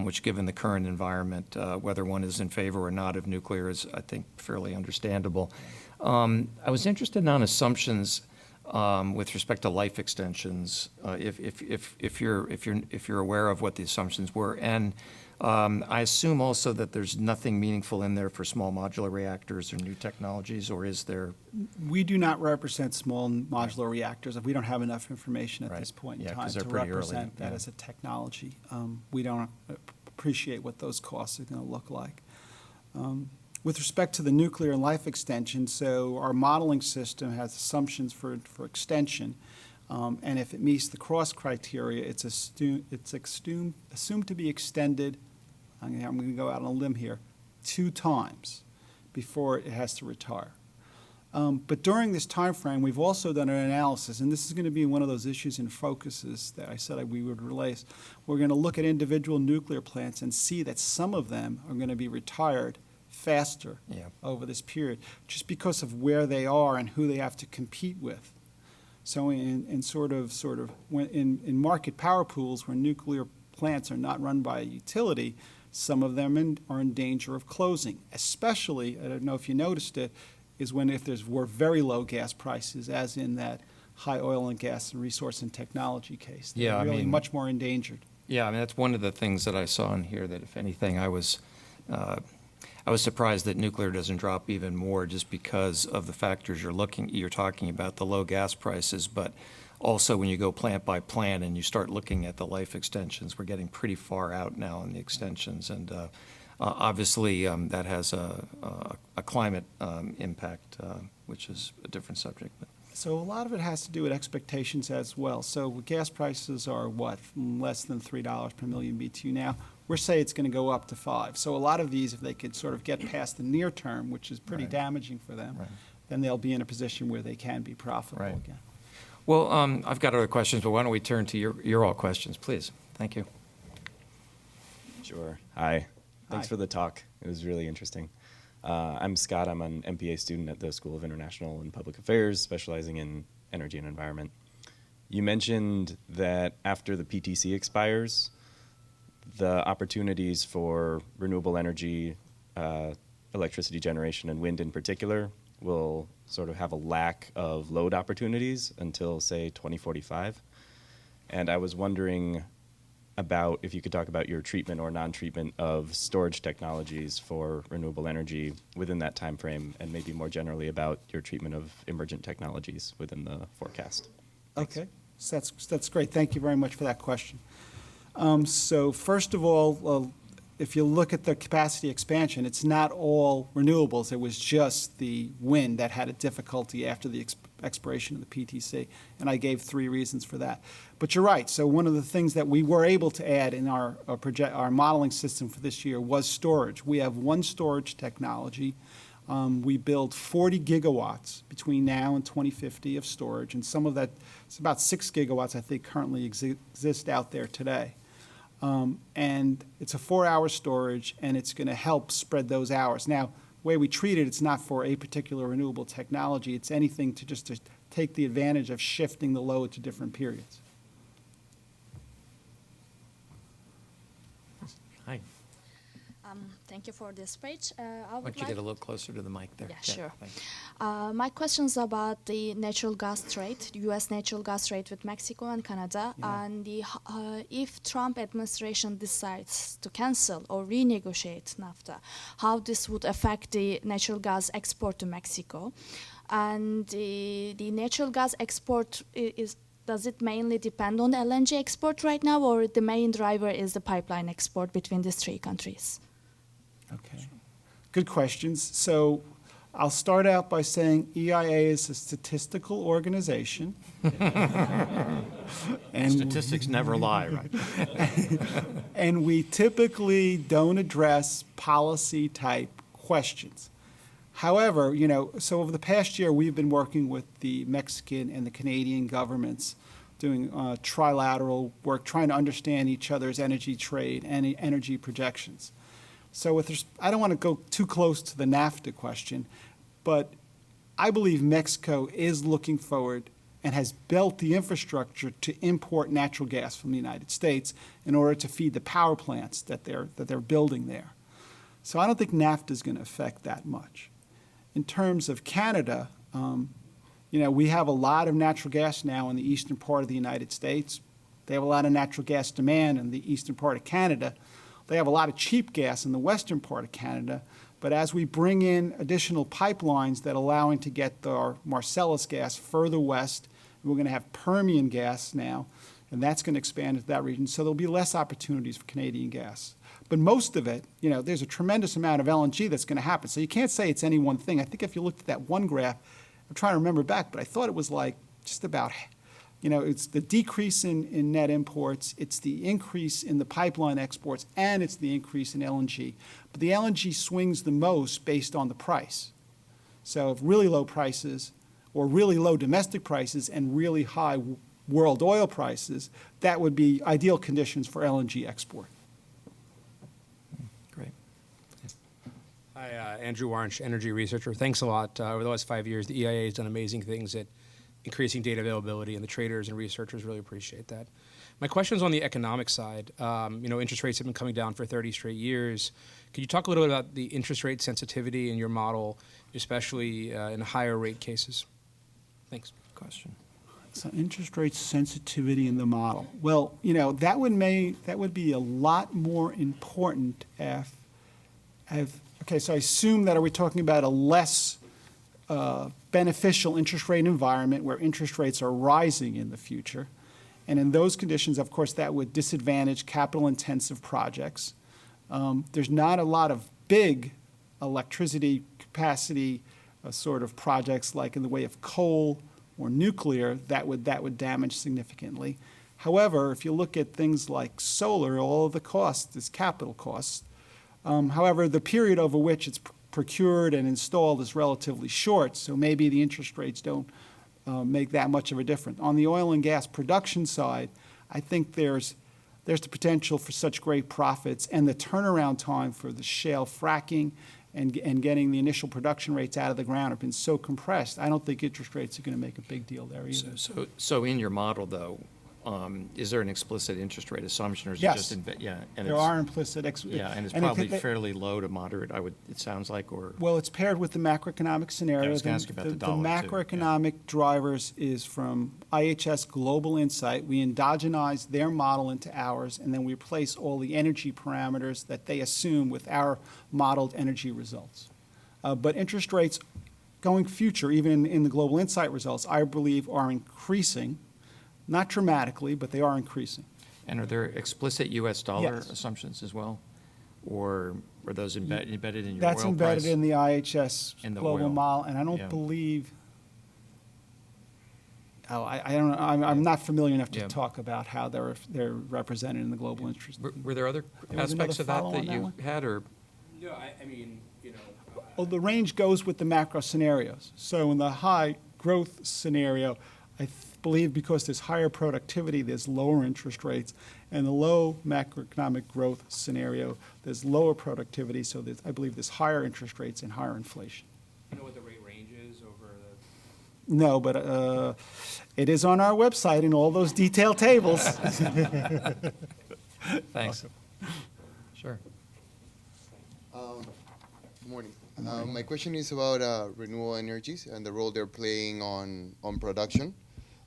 Which, given the current environment, whether one is in favor or not of nuclear is, I think, fairly understandable. I was interested on assumptions with respect to life extensions, if you're aware of what the assumptions were, and I assume also that there's nothing meaningful in there for small modular reactors or new technologies, or is there? We do not represent small modular reactors. We don't have enough information at this point in Yeah, time 'cause to they're pretty represent early. that Yeah. as a technology. We don't appreciate what those costs are going to look like. With respect to the nuclear and life extension, so our modeling system has assumptions for extension, and if it meets the cross criteria, it's assumed to be extended, I'm going to go out on a limb here, 2 times before it has to retire. But during this time frame, we've also done an analysis, and this is going to be one of those issues and focuses that I said we would release. We're going to look at individual nuclear plants and see that some of them are going to be retired faster over this period, just because of where they are and who they have to compete with. So in market power pools where nuclear plants are not run by a utility, some of them are in danger of closing, especially, I don't know if you noticed it, is if there were very low gas prices, as in that high oil and gas and resource and technology case. They're really much more endangered. Yeah, that's one of the things that I saw in here, that if anything, I was surprised that nuclear doesn't drop even more, just because of the factors you're talking about, the low gas prices, but also when you go plant by plant and you start looking at the life extensions, we're getting pretty far out now in the extensions, and obviously that has a climate impact, which is a different subject. But. So a lot of it has to do with expectations as well. So gas prices are less than $3 per million BTU now. We're saying it's going to go up to $5. So a lot of these, if they could sort of get past the near term, which is pretty damaging for them, then they'll be in a position where they can be profitable again. Well, I've got other questions, but why don't we turn to your all questions, please? Thank you. Sure. Hi. Thanks for the talk. It was really interesting. I'm Scott. I'm an MPA student at the School of International and Public Affairs, specializing in energy and environment. You mentioned that after the PTC expires, the opportunities for renewable energy, electricity generation, and wind in particular will sort of have a lack of load opportunities until, say, 2045. And I was wondering about if you could talk about your treatment or non-treatment of storage technologies for renewable energy within that time frame, and maybe more generally about your treatment of emergent technologies within the forecast. Thanks. Okay, so that's great. Thank you very much for that question. So first of all, if you look at the capacity expansion, it's not all renewables. It was just the wind that had a difficulty after the expiration of the PTC, and I gave 3 reasons for that. But you're right. So one of the things that we were able to add in our modeling system for this year was storage. We have one storage technology. We build 40 gigawatts between now and 2050 of storage, and some of that, it's about 6 gigawatts, I think, currently exist out there today. And it's a 4-hour storage, and it's going to help spread those hours. Now, the way we treat it, it's not for a particular renewable technology. It's anything to just to take the advantage of shifting the load to different periods. Hi. Thank you for this speech. Why don't you get a little closer to the mic there? Yeah, sure. thanks. My question is about the natural gas trade, U.S. natural gas trade with Mexico and Canada, and if Trump administration decides to cancel or renegotiate NAFTA, how this would affect the natural gas export to Mexico, and the natural gas export does it mainly depend on LNG export right now, or the main driver is the pipeline export between these 3 countries? Okay. Good questions. So I'll start out by saying EIA is a statistical organization. And Statistics never lie, right? and we typically don't address policy-type questions. However, so over the past year, we've been working with the Mexican and the Canadian governments doing trilateral work, trying to understand each other's energy trade and energy projections. So I don't want to go too close to the NAFTA question, but I believe Mexico is looking forward and has built the infrastructure to import natural gas from the United States in order to feed the power plants that they're building there. So I don't think NAFTA is going to affect that much. In terms of Canada, we have a lot of natural gas now in the eastern part of the United States. They have a lot of natural gas demand in the eastern part of Canada. They have a lot of cheap gas in the western part of Canada, but as we bring in additional pipelines that allowing to get our Marcellus gas further west, we're going to have Permian gas now, and that's going to expand into that region, so there'll be less opportunities for Canadian gas. But most of it, there's a tremendous amount of LNG that's going to happen, so you can't say it's any one thing. I think if you looked at that one graph, I'm trying to remember back, but I thought it was like just about it's the decrease in net imports, it's the increase in the pipeline exports, and it's the increase in LNG. But the LNG swings the most based on the price. So if really low prices or really low domestic prices and really high world oil prices, that would be ideal conditions for LNG export. Great. Hi, Andrew Warrench, energy researcher. Thanks a lot. Over the last 5 years, the EIA has done amazing things at increasing data availability, and the traders and researchers really appreciate that. My question is on the economic side. Interest rates have been coming down for 30 straight years. Could you talk a little bit about the interest rate sensitivity in your model, especially in higher rate cases? Thanks. Question. So interest rate sensitivity in the model. Well, that would be a lot more important if okay, so I assume that are we talking about a less beneficial interest rate environment where interest rates are rising in the future. And in those conditions, of course, that would disadvantage capital-intensive projects. There's not a lot of big electricity capacity sort of projects like in the way of coal or nuclear that would damage significantly. However, if you look at things like solar, all of the cost is capital costs. However, the period over which it's procured and installed is relatively short, so maybe the interest rates don't make that much of a difference. On the oil and gas production side, I think there's the potential for such great profits, and the turnaround time for the shale fracking and getting the initial production rates out of the ground have been so compressed. I don't think interest rates are going to make a big deal there either. So in your model, though, is there an explicit interest rate assumption, or is Yes. it just and There are implicit and it's probably fairly low to moderate. It sounds like, or well, it's paired with the macroeconomic scenario. I was gonna ask about the dollar, too. macroeconomic drivers is from IHS Global Insight. We endogenize their model into ours, and then we replace all the energy parameters that they assume with our modeled energy results. But interest rates going future, even in the Global Insight results, I believe are increasing. Not dramatically, but they are increasing. And are there explicit U.S. dollar Yes. assumptions as well, or are those embedded in your That's oil embedded price? in the IHS In the global oil. model, and I don't Yeah. believe Oh, I don't know. I'm not familiar enough to Yeah. talk about how they're represented in the global interest. Were there other There was aspects of another that follow that on that you one? had, or? No, I mean, you know. Well, the range goes with the macro scenarios. So in the high growth scenario, I believe because there's higher productivity, there's lower interest rates. And the low macroeconomic growth scenario, there's lower productivity, so I believe there's higher interest rates and higher inflation. You know what the rate range is over the. No, but it is on our website in all those detailed tables. Thanks. Sure. Good morning. My question is about renewable energies and the role they're playing on production.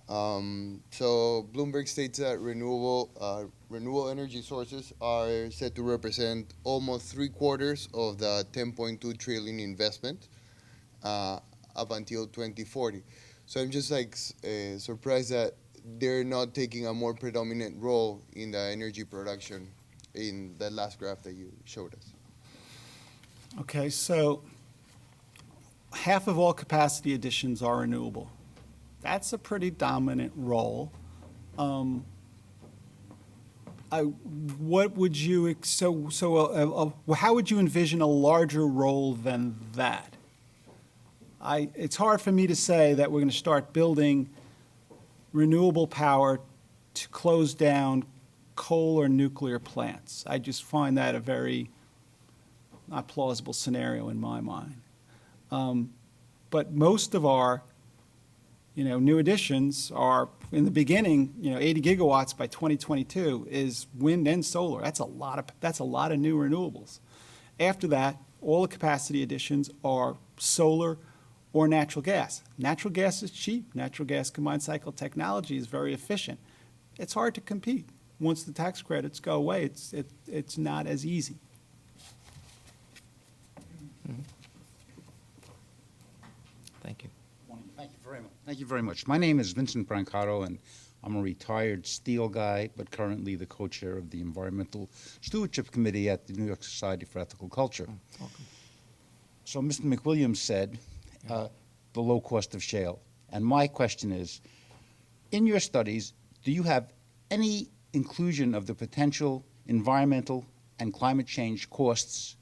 So Bloomberg states that renewable energy sources are said to represent almost 3/4 of the 10.2 trillion investment up until 2040. So I'm just like surprised that they're not taking a more predominant role in the energy production in the last graph that you showed us. Okay, so half of all capacity additions are renewable. That's a pretty dominant role. What would you how would you envision a larger role than that? It's hard for me to say that we're going to start building renewable power to close down coal or nuclear plants. I just find that a very not plausible scenario in my mind. But most of our, new additions are, in the beginning, 80 gigawatts by 2022 is wind and solar. That's a lot of new renewables. After that, all the capacity additions are solar or natural gas. Natural gas is cheap. Natural gas combined cycle technology is very efficient. It's hard to compete. Once the tax credits go away, it's not as easy. Thank you. Thank you very much. Thank you very much. My name is Vincent Brancato, and I'm a retired steel guy, but currently the co-chair of the Environmental Stewardship Committee at the New York Society for Ethical Culture. Welcome. So Mr. MacWilliams said the low cost of shale. And my question is, in your studies, do you have any inclusion of the potential environmental and climate change costs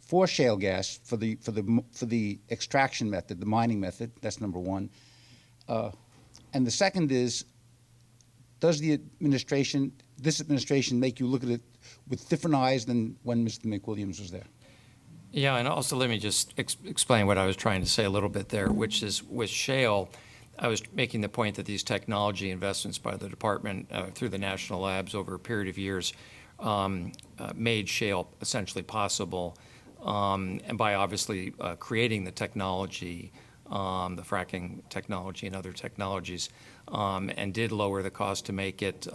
for shale gas, for the extraction method, the mining method? That's number one. And the second is, does this administration make you look at it with different eyes than when Mr. MacWilliams was there? Yeah, and also let me just explain what I was trying to say a little bit there, which is with shale, I was making the point that these technology investments by the department through the national labs over a period of years made shale essentially possible. And by obviously creating the technology, the fracking technology and other technologies, and did lower the cost to make it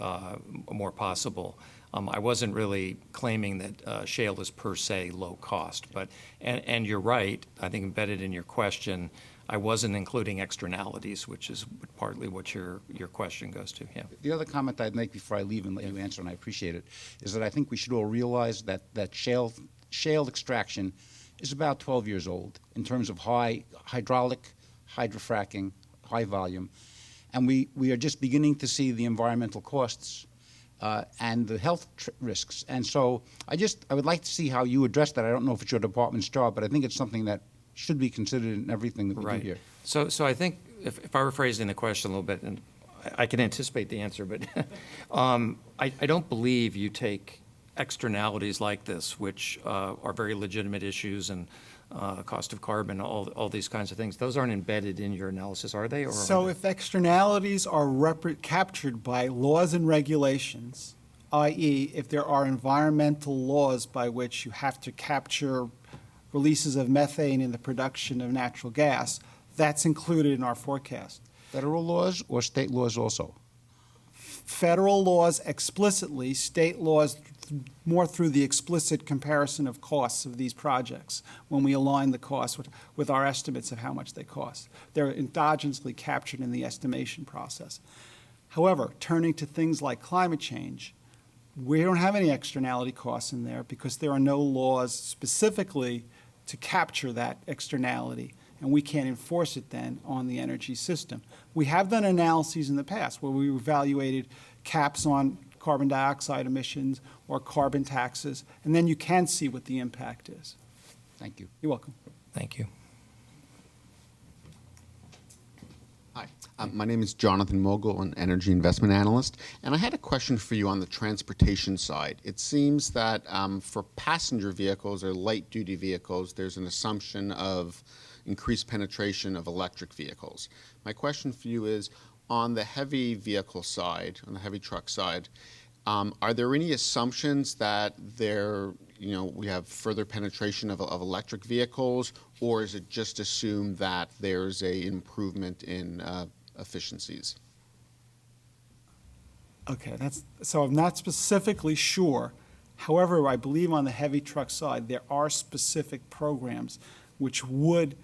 more possible. I wasn't really claiming that shale is per se low cost, but and you're right. I think embedded in your question, I wasn't including externalities, which is partly what your question goes to. Yeah. The other comment I'd make before I leave and let you answer, and I appreciate it, is that I think we should all realize that shale extraction is about 12 years old in terms of high hydraulic, hydrofracking, high volume, and we are just beginning to see the environmental costs and the health risks. And so I would like to see how you address that. I don't know if it's your department's job, but I think it's something that should be considered in everything that we do here. So I think if I were phrasing the question a little bit, and I can anticipate the answer, but I don't believe you take externalities like this, which are very legitimate issues, and cost of carbon, all these kinds of things. Those aren't embedded in your analysis, are they? Or So if externalities are captured by laws and regulations, i.e. if there are environmental laws by which you have to capture releases of methane in the production of natural gas, that's included in our forecast. Federal laws or state laws also? Federal laws explicitly, state laws more through the explicit comparison of costs of these projects when we align the costs with our estimates of how much they cost. They're endogenously captured in the estimation process. However, turning to things like climate change, we don't have any externality costs in there because there are no laws specifically to capture that externality. and we can't enforce it then on the energy system. We have done analyses in the past where we evaluated caps on carbon dioxide emissions or carbon taxes, and then you can see what the impact is. Thank you. You're welcome. Thank you. Hi, my name is Jonathan Mogul, an energy investment analyst, and I had a question for you on the transportation side. It seems that for passenger vehicles or light-duty vehicles, there's an assumption of increased penetration of electric vehicles. My question for you is, on the heavy vehicle side, on the heavy truck side, are there any assumptions that we have further penetration of electric vehicles, or is it just assumed that there's an improvement in efficiencies? Okay, so I'm not specifically sure. However, I believe on the heavy truck side, there are specific programs which would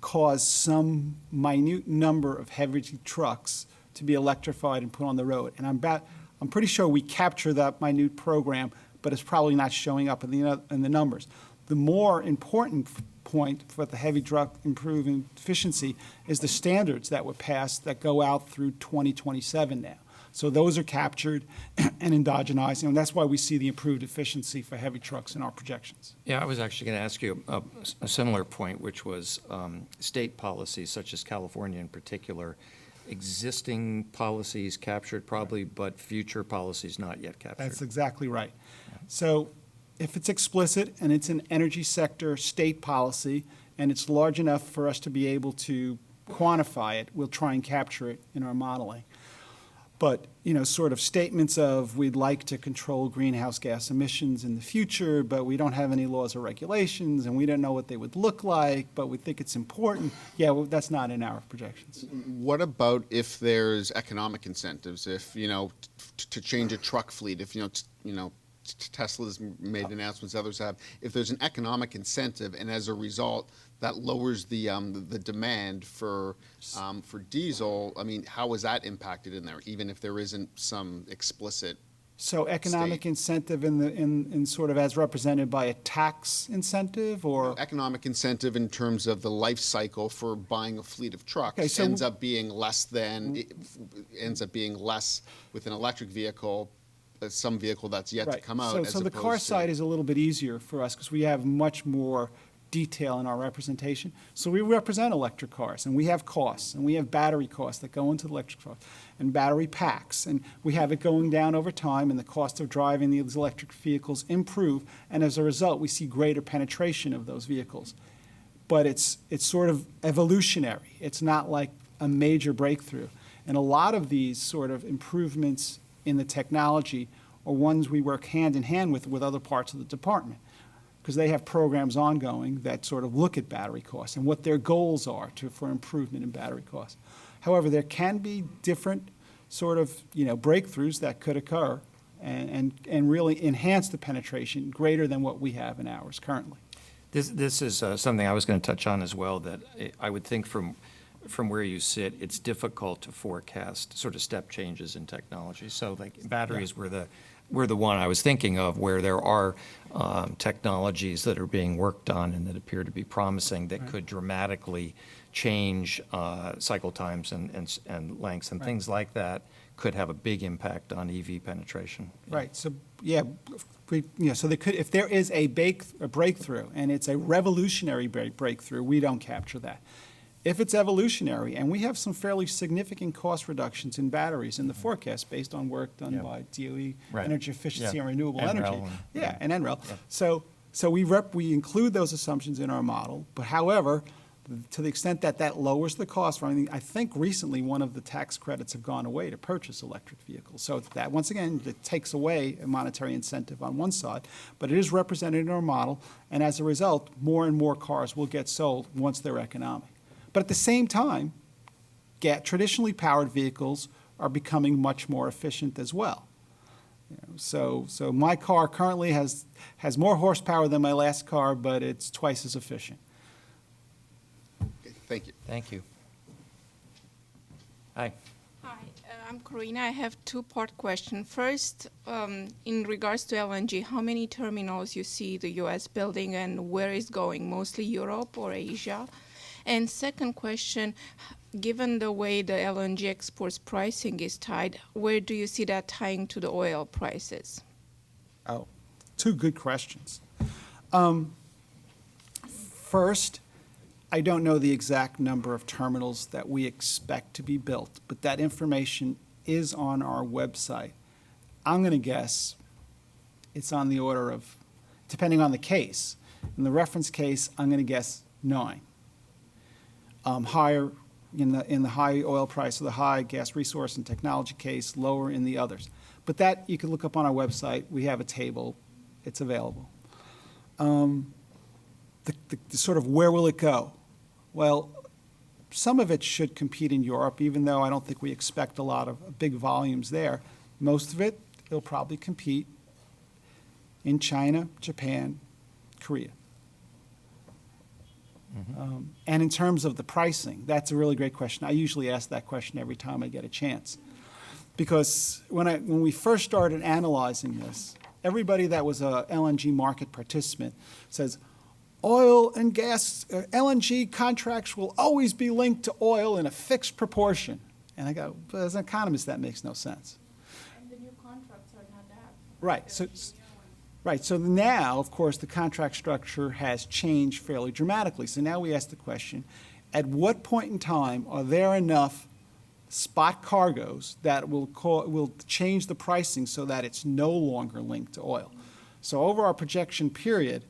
cause some minute number of heavy trucks to be electrified and put on the road. And I'm pretty sure we capture that minute program, but it's probably not showing up in the numbers. The more important point for the heavy truck improving efficiency is the standards that were passed that go out through 2027 now. So those are captured and endogenized, and that's why we see the improved efficiency for heavy trucks in our projections. Yeah, I was actually going to ask you a similar point, which was state policies, such as California in particular. Existing policies captured probably, but future policies not yet captured. That's exactly right. So if it's explicit and it's an energy sector state policy and it's large enough for us to be able to quantify it, we'll try and capture it in our modeling. But, sort of statements of we'd like to control greenhouse gas emissions in the future, but we don't have any laws or regulations, and we don't know what they would look like, but we think it's important. Yeah, well, that's not in our projections. What about if there's economic incentives? If, to change a truck fleet, if, Tesla's made announcements, others have. If there's an economic incentive, and as a result, that lowers the demand for diesel. I mean, how is that impacted in there? Even if there isn't some explicit. So economic incentive in sort of as represented by a tax incentive, or economic incentive in terms of the life cycle for buying a fleet of trucks ends up being less with an electric vehicle. Some vehicle that's yet to come out. So the car side is a little bit easier for us because we have much more detail in our representation. So we represent electric cars, and we have costs, and we have battery costs that go into the electric cars, and battery packs, and we have it going down over time, and the cost of driving these electric vehicles improve, and as a result, we see greater penetration of those vehicles. But it's sort of evolutionary. It's not like a major breakthrough. And a lot of these sort of improvements in the technology are ones we work hand in hand with other parts of the department, because they have programs ongoing that sort of look at battery costs and what their goals are for improvement in battery costs. However, there can be different sort of breakthroughs that could occur and really enhance the penetration greater than what we have in ours currently. This is something I was going to touch on as well, that I would think from where you sit, it's difficult to forecast sort of step changes in technology. So like batteries were the one I was thinking of, where there are technologies that are being worked on and that appear to be promising that could dramatically change cycle times and lengths and things like that could have a big impact on EV penetration. Right. So so they could, if there is a breakthrough and it's a revolutionary breakthrough, we don't capture that. If it's evolutionary, and we have some fairly significant cost reductions in batteries in the forecast based on work done by DOE, Energy Efficiency and Renewable Energy. And NREL. Yeah. So we include those assumptions in our model, but however, to the extent that lowers the cost, I think recently one of the tax credits have gone away to purchase electric vehicles. So that, once again, it takes away a monetary incentive on one side, but it is represented in our model, and as a result, more and more cars will get sold once they're economic. But at the same time, traditionally powered vehicles are becoming much more efficient as well. So my car currently has more horsepower than my last car, but it's twice as efficient. Okay, thank you. Thank you. Hi. Hi, I'm Corina. I have two-part question. First, in regards to LNG, how many terminals you see the U.S. building and where is going? Mostly Europe or Asia? And second question, given the way the LNG exports pricing is tied, where do you see that tying to the oil prices? Oh, two good questions. First, I don't know the exact number of terminals that we expect to be built, but that information is on our website. I'm going to guess it's on the order of, depending on the case. In the reference case, I'm going to guess 9. Higher in the high oil price or the high gas resource and technology case, lower in the others. But that you can look up on our website. We have a table. It's available. The sort of where will it go? Well, some of it should compete in Europe, even though I don't think we expect a lot of big volumes there. Most of it, it'll probably compete in China, Japan, Korea. And in terms of the pricing, that's a really great question. I usually ask that question every time I get a chance. Because when we first started analyzing this, everybody that was a LNG market participant says, oil and gas, LNG contracts will always be linked to oil in a fixed proportion. And I go, but as an economist, that makes no sense. And the new contracts are not that. Right. So now, of course, the contract structure has changed fairly dramatically. So now we ask the question, at what point in time are there enough spot cargoes that will change the pricing so that it's no longer linked to oil? So over our projection period,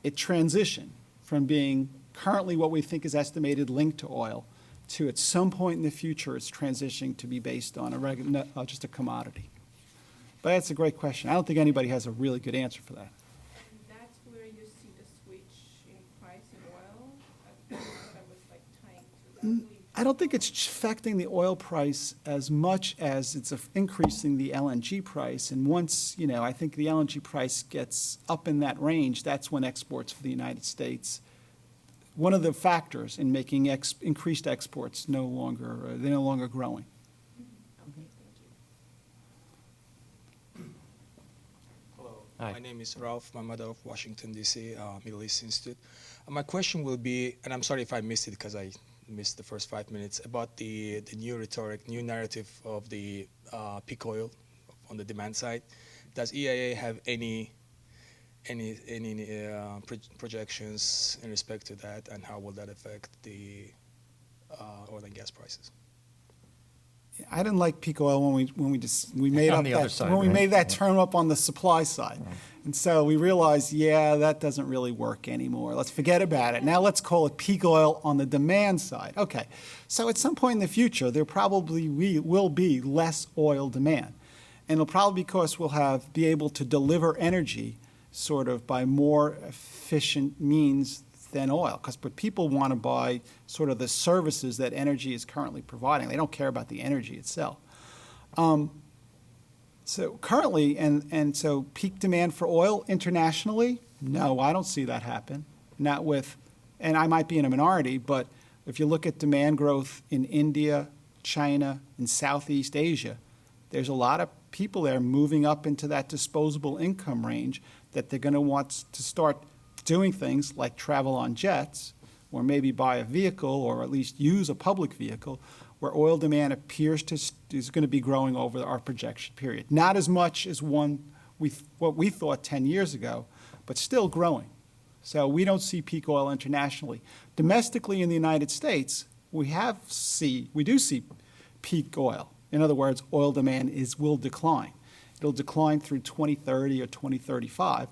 it transitioned from being currently what we think is estimated linked to oil to at some point in the future it's transitioning to be based on just a commodity. But that's a great question. I don't think anybody has a really good answer for that. And that's where you see the switch in price in oil? I was like tying to that. I don't think it's affecting the oil price as much as it's increasing the LNG price. And once, I think the LNG price gets up in that range, that's when exports for the United States, one of the factors in making increased exports they're no longer growing. My name is Ralph Mamada of Washington, D.C., Middle East Institute. My question will be, and I'm sorry if I missed it because I missed the first 5 minutes, about the new rhetoric, new narrative of the peak oil on the demand side. Does EIA have any projections in respect to that, and how will that affect the oil and gas prices? I didn't like peak oil when we made On up the other that side, when we right? made that term up on the supply side, and so we realized, that doesn't really work anymore. Let's forget about it. Now let's call it peak oil on the demand side. Okay, so at some point in the future, there probably will be less oil demand, and it'll probably because we'll be able to deliver energy sort of by more efficient means than oil, but people want to buy sort of the services that energy is currently providing. They don't care about the energy itself. So currently, so peak demand for oil internationally, no, I don't see that happen. Not with, and I might be in a minority, but if you look at demand growth in India, China, and Southeast Asia, there's a lot of people there moving up into that disposable income range that they're going to want to start doing things like travel on jets or maybe buy a vehicle or at least use a public vehicle, where oil demand appears is going to be growing over our projection period. Not as much as what we thought 10 years ago, but still growing. So we don't see peak oil internationally. Domestically in the United States, we do see peak oil. In other words, oil demand will decline. It'll decline through 2030 or 2035.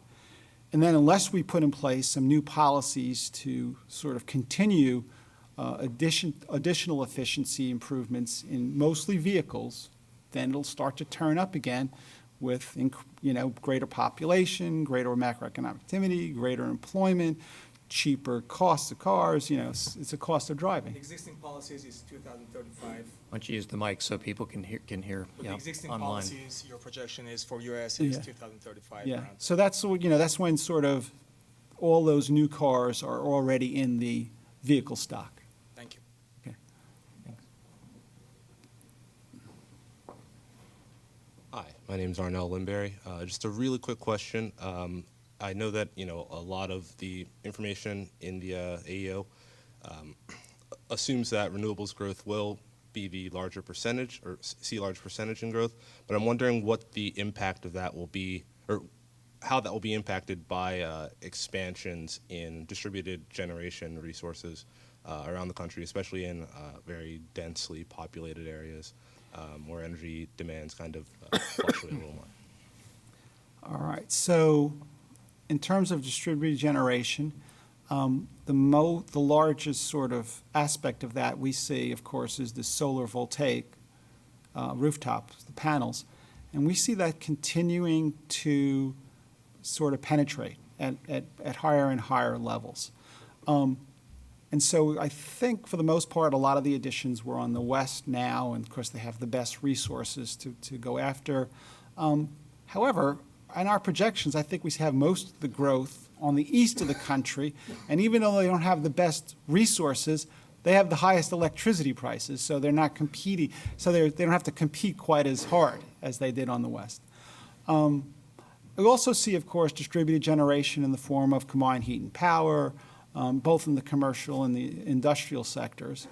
And then unless we put in place some new policies to sort of continue additional efficiency improvements in mostly vehicles, then it'll start to turn up again with greater population, greater macroeconomic activity, greater employment, cheaper costs of cars. It's a cost of driving. The existing policies is 2035. Why don't you use the mic so people can hear But the existing online. policies, your projection is for U.S. is 2035. Yeah. around. So that's that's when sort of all those new cars are already in the vehicle stock. Thank you. Okay. Thanks. Hi, my name is Arnell Limberry. Just a really quick question. I know that a lot of the information in the AEO assumes that renewables growth will be the larger percentage or see large percentage in growth, but I'm wondering what the impact of that will be, or how that will be impacted by expansions in distributed generation resources around the country, especially in very densely populated areas where energy demands kind of fluctuate a little more. All right. So in terms of distributed generation, the largest sort of aspect of that we see, of course, is the solar voltaic rooftops, the panels. And we see that continuing to sort of penetrate at higher and higher levels. And so I think for the most part, a lot of the additions were on the west now, and of course they have the best resources to go after. However, in our projections, I think we have most of the growth on the east of the country, and even though they don't have the best resources, they have the highest electricity prices, so they're not competing, so they don't have to compete quite as hard as they did on the west. We also see, of course, distributed generation in the form of combined heat and power, both in the commercial and the industrial sectors.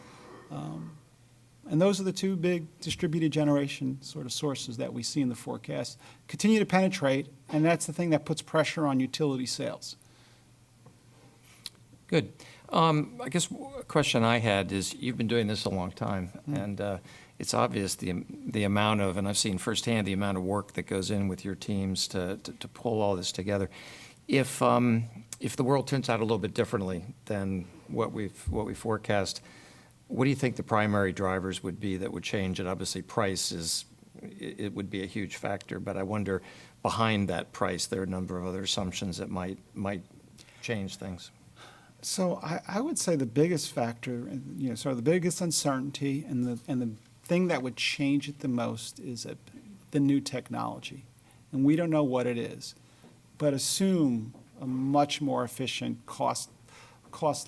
And those are the two big distributed generation sort of sources that we see in the forecast. Continue to penetrate, and that's the thing that puts pressure on utility sales. Good. I guess a question I had is, you've been doing this a long time, and it's obvious the amount of, and I've seen firsthand the amount of work that goes in with your teams to pull all this together. If the world turns out a little bit differently than what we forecast, what do you think the primary drivers would be that would change it? Obviously, price it would be a huge factor, but I wonder, behind that price, there are a number of other assumptions that might change things. So I would say the biggest factor, sort of the biggest uncertainty, and the thing that would change it the most is the new technology, and we don't know what it is, but assume a much more efficient,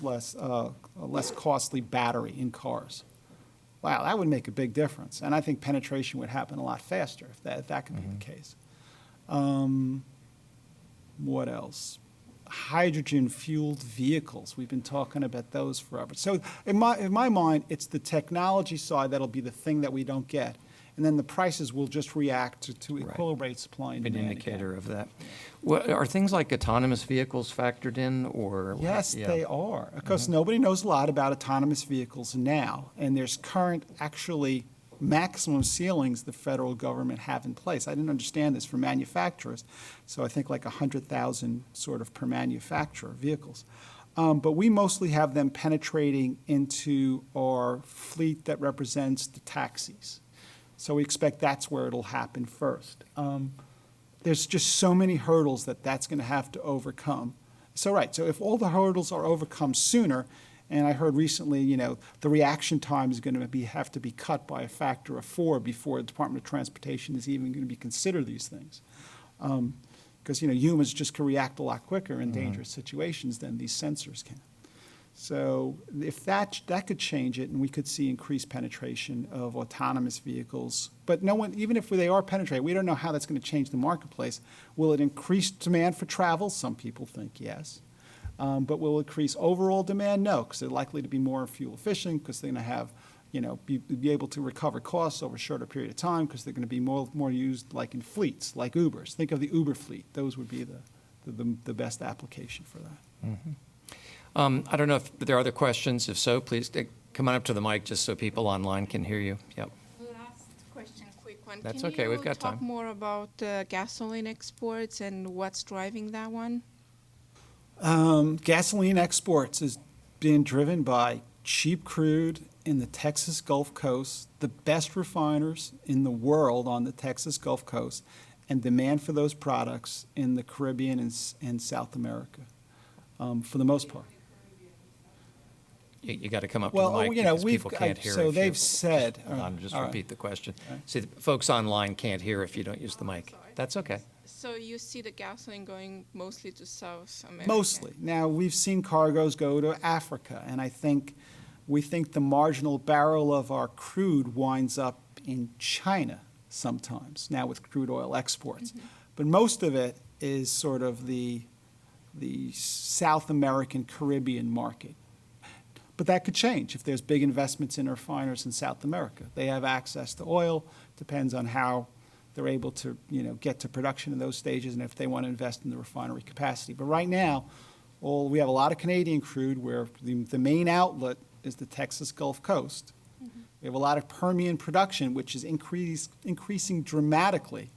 less costly battery in cars. Wow, that would make a big difference, and I think penetration would happen a lot faster if that could be the case. What else? Hydrogen-fueled vehicles. We've been talking about those forever. So in my mind, it's the technology side that'll be the thing that we don't get, and then the prices will just react to equilibrate supply and demand. An indicator of that. Well, are things like autonomous vehicles factored in, or? Yes, they are. Of course, nobody knows a lot about autonomous vehicles now, and there's current, actually, maximum ceilings the federal government have in place. I didn't understand this for manufacturers, so I think like 100,000 sort of per manufacturer vehicles. But we mostly have them penetrating into our fleet that represents the taxis. So we expect that's where it'll happen first. There's just so many hurdles that's going to have to overcome. So if all the hurdles are overcome sooner, and I heard recently, the reaction time is going to have to be cut by a factor of 4 before the Department of Transportation is even going to be consider these things. Because, humans just can react a lot quicker in dangerous situations than these sensors can. So if that could change it, and we could see increased penetration of autonomous vehicles. But even if they are penetrated, we don't know how that's going to change the marketplace. Will it increase demand for travel? Some people think yes. But will it increase overall demand? No, because they're likely to be more fuel efficient, because they're going to have, be able to recover costs over a shorter period of time, because they're going to be more used like in fleets, like Ubers. Think of the Uber fleet. Those would be the best application for that. Mm-hmm. I don't know if there are other questions. If so, please come on up to the mic just so people online can hear you. Yep. Last question, quick one. That's okay. We've got time. Can you talk more about gasoline exports and what's driving that one? Gasoline exports is being driven by cheap crude in the Texas Gulf Coast, the best refiners in the world on the Texas Gulf Coast, and demand for those products in the Caribbean and South America, for the most part. You got to come up to the mic because people can't hear. So they've said. Hold on, just repeat the question. Right. See, the folks online can't hear if you don't use the mic. That's okay. So you see the gasoline going mostly to South America? Mostly. Now, we've seen cargoes go to Africa, and we think the marginal barrel of our crude winds up in China sometimes, now with crude oil exports. Mm-hmm. But most of it is sort of the South American Caribbean market. But that could change if there's big investments in refiners in South America. They have access to oil, depends on how they're able to, get to production in those stages and if they want to invest in the refinery capacity. But right now, we have a lot of Canadian crude where the main outlet is the Texas Gulf Coast. Mm-hmm. We have a lot of Permian production, which is increasing dramatically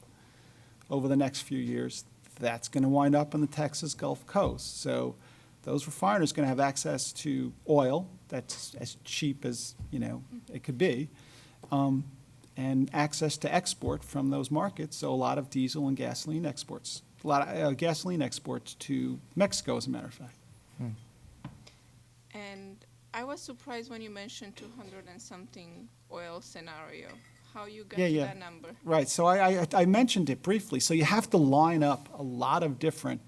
over the next few years. That's going to wind up on the Texas Gulf Coast. So those refiners are going to have access to oil that's as cheap as, it could be, and access to export from those markets. So a lot of diesel and gasoline exports, a lot of gasoline exports to Mexico, as a matter of fact. And I was surprised when you mentioned 200 and something oil scenario. How you got to that number? Right. So I mentioned it briefly. So you have to line up a lot of different,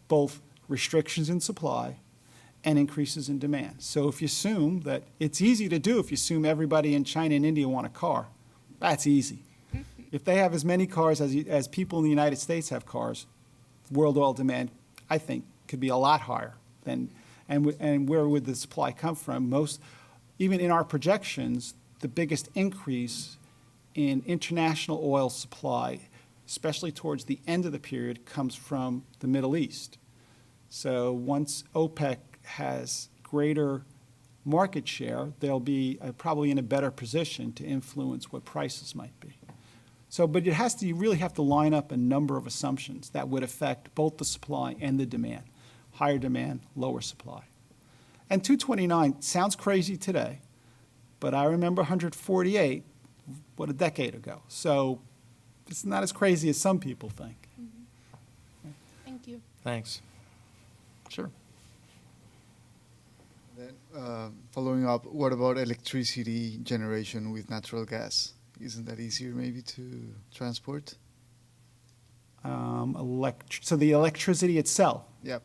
both restrictions in supply and increases in demand. So if you assume that it's easy to do, if you assume everybody in China and India want a car, that's easy. If they have as many cars as people in the United States have cars, world oil demand, I think, could be a lot higher than. And where would the supply come from? Even in our projections, the biggest increase in international oil supply, especially towards the end of the period, comes from the Middle East. So once OPEC has greater market share, they'll be probably in a better position to influence what prices might be. So, but you really have to line up a number of assumptions that would affect both the supply and the demand. Higher demand, lower supply. And 229 sounds crazy today, but I remember 148, a decade ago. So it's not as crazy as some people think. Mm-hmm. Thank you. Thanks. Sure. Then, following up, what about electricity generation with natural gas? Isn't that easier maybe to transport? So the electricity itself? Yep.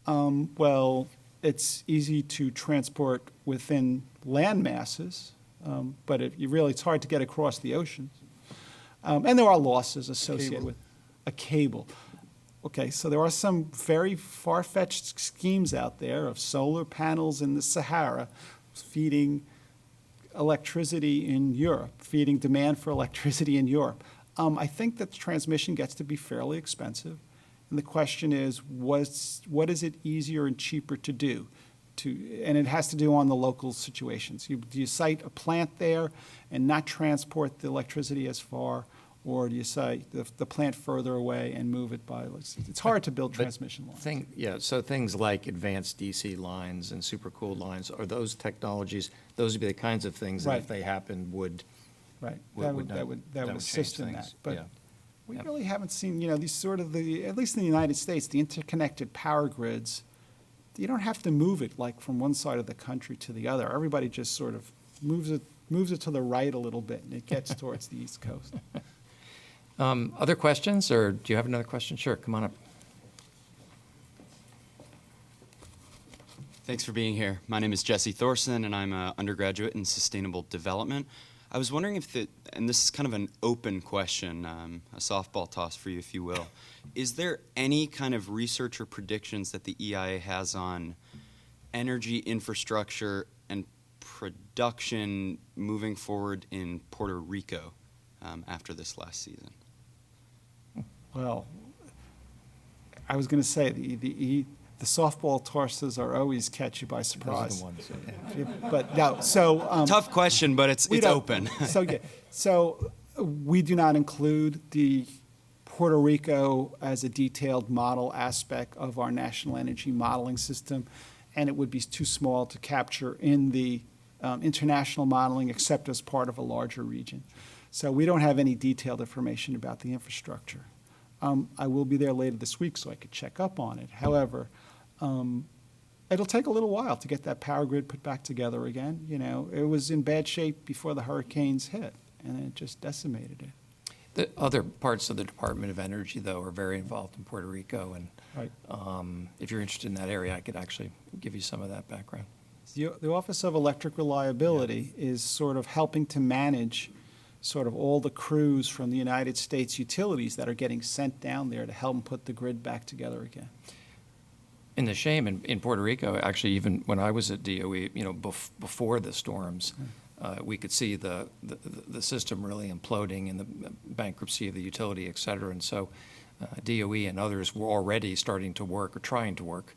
Well, it's easy to transport within land masses, but it's hard to get across the oceans. And there are losses associated with a cable. Okay, so there are some very far-fetched schemes out there of solar panels in the Sahara feeding electricity in Europe, feeding demand for electricity in Europe. I think that the transmission gets to be fairly expensive. And the question is, what is it easier and cheaper to do? And it has to do on the local situations. Do you site a plant there and not transport the electricity as far, or do you site the plant further away and move it by? It's hard to build transmission lines. So things like advanced DC lines and supercooled lines, are those technologies, those would be the kinds of things that if they happen would assist in that. But yeah. we really haven't seen, these sort of at least in the United States, the interconnected power grids, you don't have to move it like from one side of the country to the other. Everybody just sort of moves it to the right a little bit, and it gets towards the East Coast. Other questions, or do you have another question? Sure, come on up. Thanks for being here. My name is Jesse Thorson, and I'm an undergraduate in sustainable development. I was wondering and this is kind of an open question, a softball toss for you, if you will. Is there any kind of research or predictions that the EIA has on energy infrastructure and production moving forward in Puerto Rico after this last season? Well, I was going to say the softball tosses are always catch you by surprise. Those are the ones, yeah. But no, so tough question, but it's open. So we do not include the Puerto Rico as a detailed model aspect of our national energy modeling system, and it would be too small to capture in the international modeling except as part of a larger region. So we don't have any detailed information about the infrastructure. I will be there later this week so I could check up on it. However, it'll take a little while to get that power grid put back together again. It was in bad shape before the hurricanes hit, and it just decimated it. The other parts of the Department of Energy, though, are very involved in Puerto Rico, and right. If you're interested in that area, I could actually give you some of that background. The Office of Electric Reliability is sort of helping to manage sort of all the crews from the United States utilities that are getting sent down there to help them put the grid back together again. And the shame in Puerto Rico, actually, even when I was at DOE, before the storms, we could see the system really imploding and the bankruptcy of the utility, et cetera. And so DOE and others were already starting to work or trying to work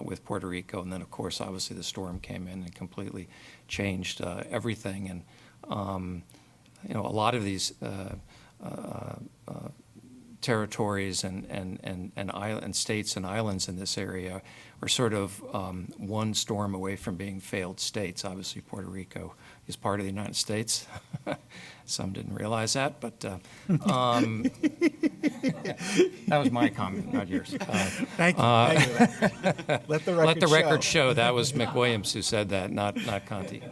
with Puerto Rico. And then, of course, obviously the storm came in and completely changed everything. And, a lot of these territories and states and islands in this area are sort of one storm away from being failed states. Obviously, Puerto Rico is part of the United States. Some didn't realize that, but that was my comment, not yours. Thank you. Let the record show. That was MacWilliams who said that, not Conti.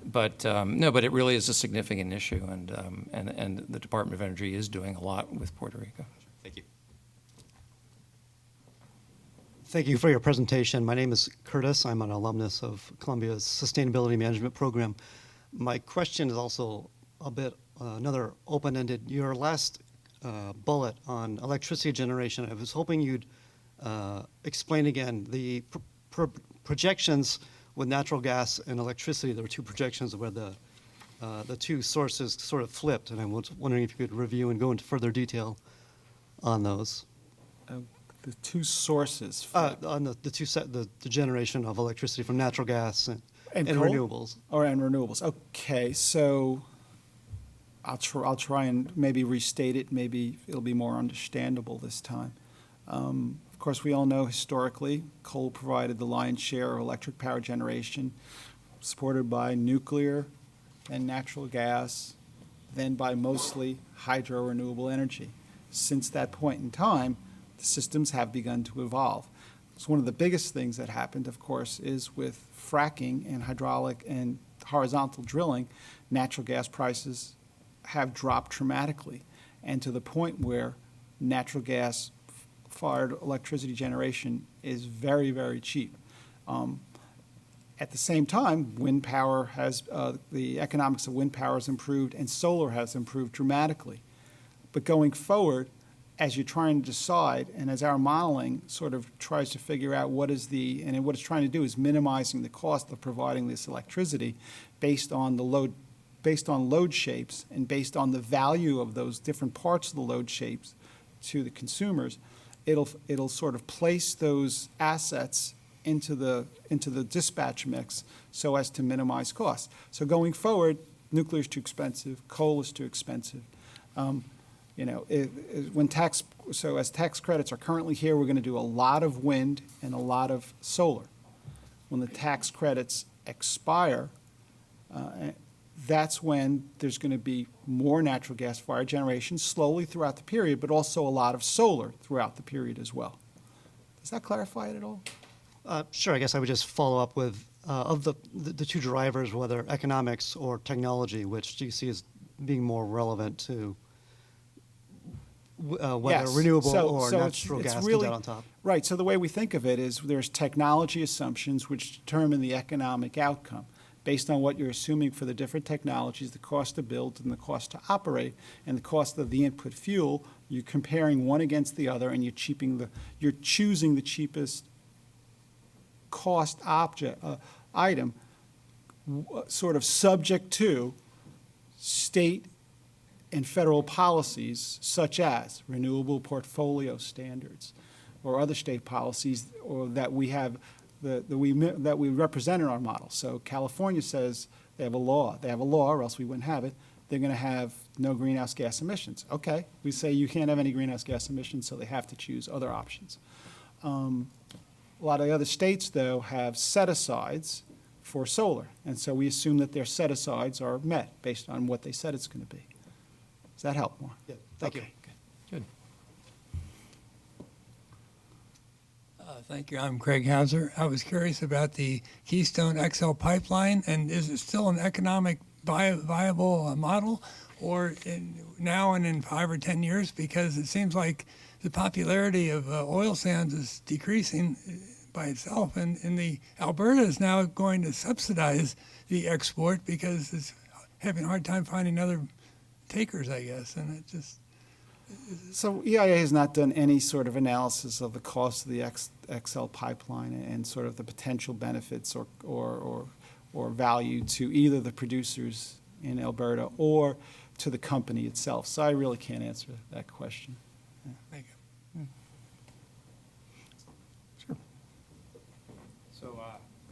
But it really is a significant issue, and the Department of Energy is doing a lot with Puerto Rico. Thank you. Thank you for your presentation. My name is Curtis. I'm an alumnus of Columbia's Sustainability Management Program. My question is also a bit another open-ended. Your last bullet on electricity generation, I was hoping you'd explain again the projections with natural gas and electricity. There were two projections where the two sources sort of flipped, and I was wondering if you could review and go into further detail on those. The two sources. On the generation of electricity from natural gas and coal? renewables. And renewables. Okay, so I'll try and maybe restate it. Maybe it'll be more understandable this time. Of course, we all know historically coal provided the lion's share of electric power generation, supported by nuclear and natural gas, then by mostly hydro renewable energy. Since that point in time, the systems have begun to evolve. So one of the biggest things that happened, of course, is with fracking and hydraulic and horizontal drilling, natural gas prices have dropped dramatically, and to the point where natural gas fired electricity generation is very, very cheap. At the same time, wind power has, the economics of wind power has improved and solar has improved dramatically. But going forward, as you're trying to decide, and as our modeling sort of tries to figure out what it's trying to do is minimizing the cost of providing this electricity based on load shapes and based on the value of those different parts of the load shapes to the consumers, it'll sort of place those assets into the dispatch mix so as to minimize costs. So going forward, nuclear is too expensive, coal is too expensive. As tax credits are currently here, we're going to do a lot of wind and a lot of solar. When the tax credits expire, that's when there's going to be more natural gas-fired generation slowly throughout the period, but also a lot of solar throughout the period as well. Does that clarify it at all? Sure. I guess I would just follow up with, of the two drivers, whether economics or technology, which do you see as being more relevant to whether renewable or natural gas comes out on top? Right. So the way we think of it is there's technology assumptions which determine the economic outcome. Based on what you're assuming for the different technologies, the cost to build and the cost to operate, and the cost of the input fuel, you're comparing one against the other, and you're choosing the cheapest cost item, sort of subject to state and federal policies such as renewable portfolio standards or other state policies or that we have that we represent in our model. So California says they have a law, or else we wouldn't have it. They're going to have no greenhouse gas emissions. Okay, we say you can't have any greenhouse gas emissions, so they have to choose other options. A lot of the other states, though, have set-asides for solar, and so we assume that their set-asides are met based on what they said it's going to be. Does that help more? Yeah, thank you. Good. Thank you. I'm Craig Hauser. I was curious about the Keystone XL pipeline, and is it still an economic viable model, or now and in 5 or 10 years? Because it seems like the popularity of oil sands is decreasing by itself, and the Alberta is now going to subsidize the export because it's having a hard time finding other takers, I guess, and it just So EIA has not done any sort of analysis of the cost of the XL pipeline and sort of the potential benefits or value to either the producers in Alberta or to the company itself. So I really can't answer that question. Yeah. Thank you. Sure. So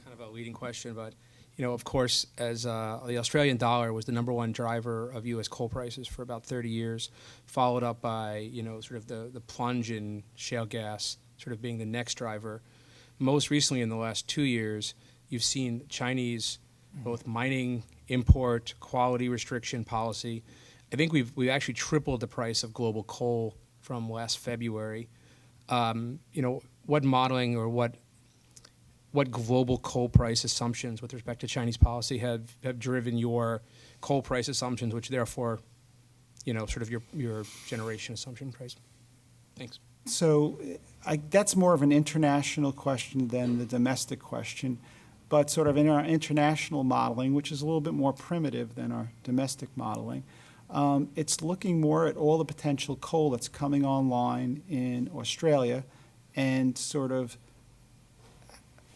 kind of a leading question, but of course, as the Australian dollar was the #1 driver of U.S. coal prices for about 30 years, followed up by, sort of the plunge in shale gas sort of being the next driver. Most recently, in the last 2 years, you've seen Chinese both mining, import, quality restriction policy. I think we've actually tripled the price of global coal from last February. What modeling or what global coal price assumptions with respect to Chinese policy have driven your coal price assumptions, which therefore, sort of your generation assumption price? Thanks. So that's more of an international question than the domestic question. But sort of in our international modeling, which is a little bit more primitive than our domestic modeling, it's looking more at all the potential coal that's coming online in Australia and sort of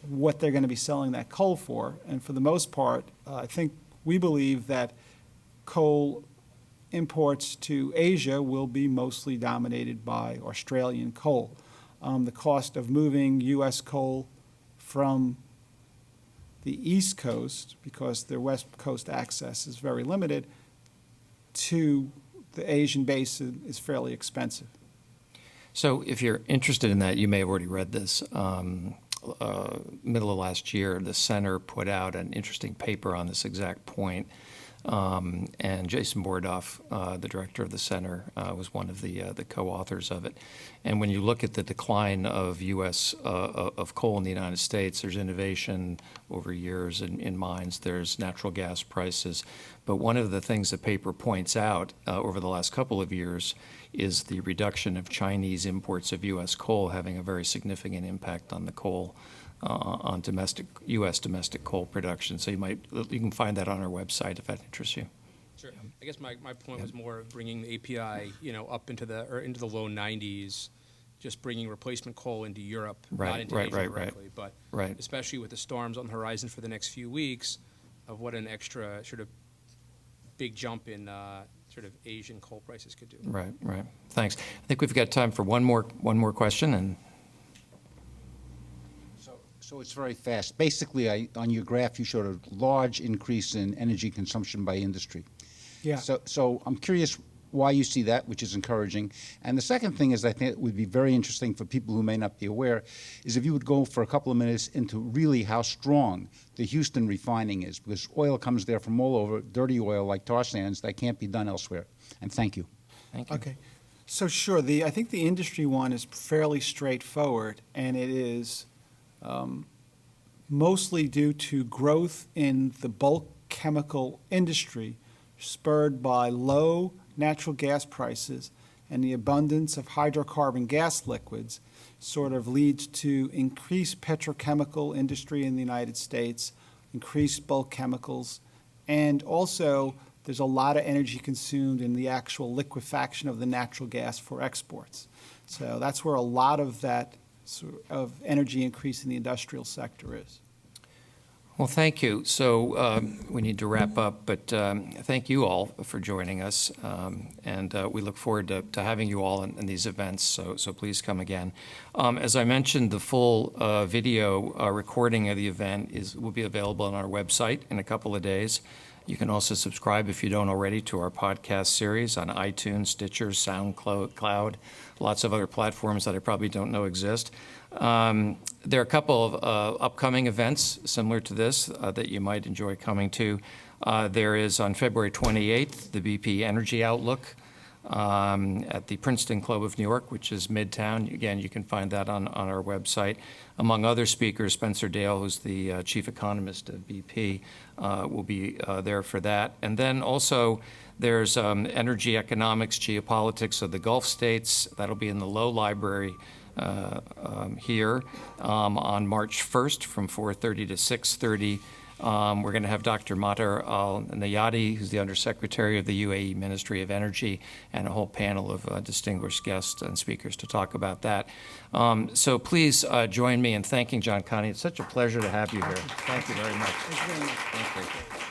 what they're going to be selling that coal for. And for the most part, I think we believe that coal imports to Asia will be mostly dominated by Australian coal. The cost of moving U.S. coal from the East Coast, because their West Coast access is very limited, to the Asian basin is fairly expensive. So if you're interested in that, you may have already read this. Middle of last year, the center put out an interesting paper on this exact point. And Jason Bordoff, the director of the center, was one of the co-authors of it. And when you look at the decline of U.S. Of coal in the United States, there's innovation over years in mines. There's natural gas prices. But one of the things the paper points out over the last couple of years is the reduction of Chinese imports of U.S. coal having a very significant impact on the coal. On U.S. domestic coal production. So you can find that on our website if that interests you. Sure. I guess my point was more of bringing the API, up into the low 90s, just bringing replacement coal into Europe, not into Asia directly, but especially with the storms on the horizon for the next few weeks, of what an extra sort of big jump in sort of Asian coal prices could do. Right. Thanks. I think we've got time for one more question and. So it's very fast. Basically, on your graph, you showed a large increase in energy consumption by industry. Yeah. So I'm curious why you see that, which is encouraging. And the second thing is I think it would be very interesting for people who may not be aware, is if you would go for a couple of minutes into really how strong the Houston refining is, because oil comes there from all over, dirty oil like tar sands that can't be done elsewhere. And thank you. Thank you. Okay. So sure, I think the industry one is fairly straightforward, and it is mostly due to growth in the bulk chemical industry spurred by low natural gas prices and the abundance of hydrocarbon gas liquids sort of leads to increased petrochemical industry in the United States, increased bulk chemicals, and also there's a lot of energy consumed in the actual liquefaction of the natural gas for exports. So that's where a lot of that of energy increase in the industrial sector is. Well, thank you. So we need to wrap up, but thank you all for joining us, and we look forward to having you all in these events, so please come again. As I mentioned, the full video recording of the event will be available on our website in a couple of days. You can also subscribe, if you don't already, to our podcast series on iTunes, Stitcher, SoundCloud, lots of other platforms that I probably don't know exist. There are a couple of upcoming events similar to this that you might enjoy coming to. There is on February 28th, the BP Energy Outlook at the Princeton Club of New York, which is Midtown. Again, you can find that on our website. Among other speakers, Spencer Dale, who's the chief economist of BP, will be there for that. And then also there's energy economics, geopolitics of the Gulf states. That'll be in the Low Library here on March 1st from 4:30 to 6:30. We're going to have Dr. Matar Al-Nayadi, who's the Undersecretary of the UAE Ministry of Energy, and a whole panel of distinguished guests and speakers to talk about that. So please join me in thanking John Conti. It's such a pleasure to have you here. Thank you very much. Thank you very much. Thank you.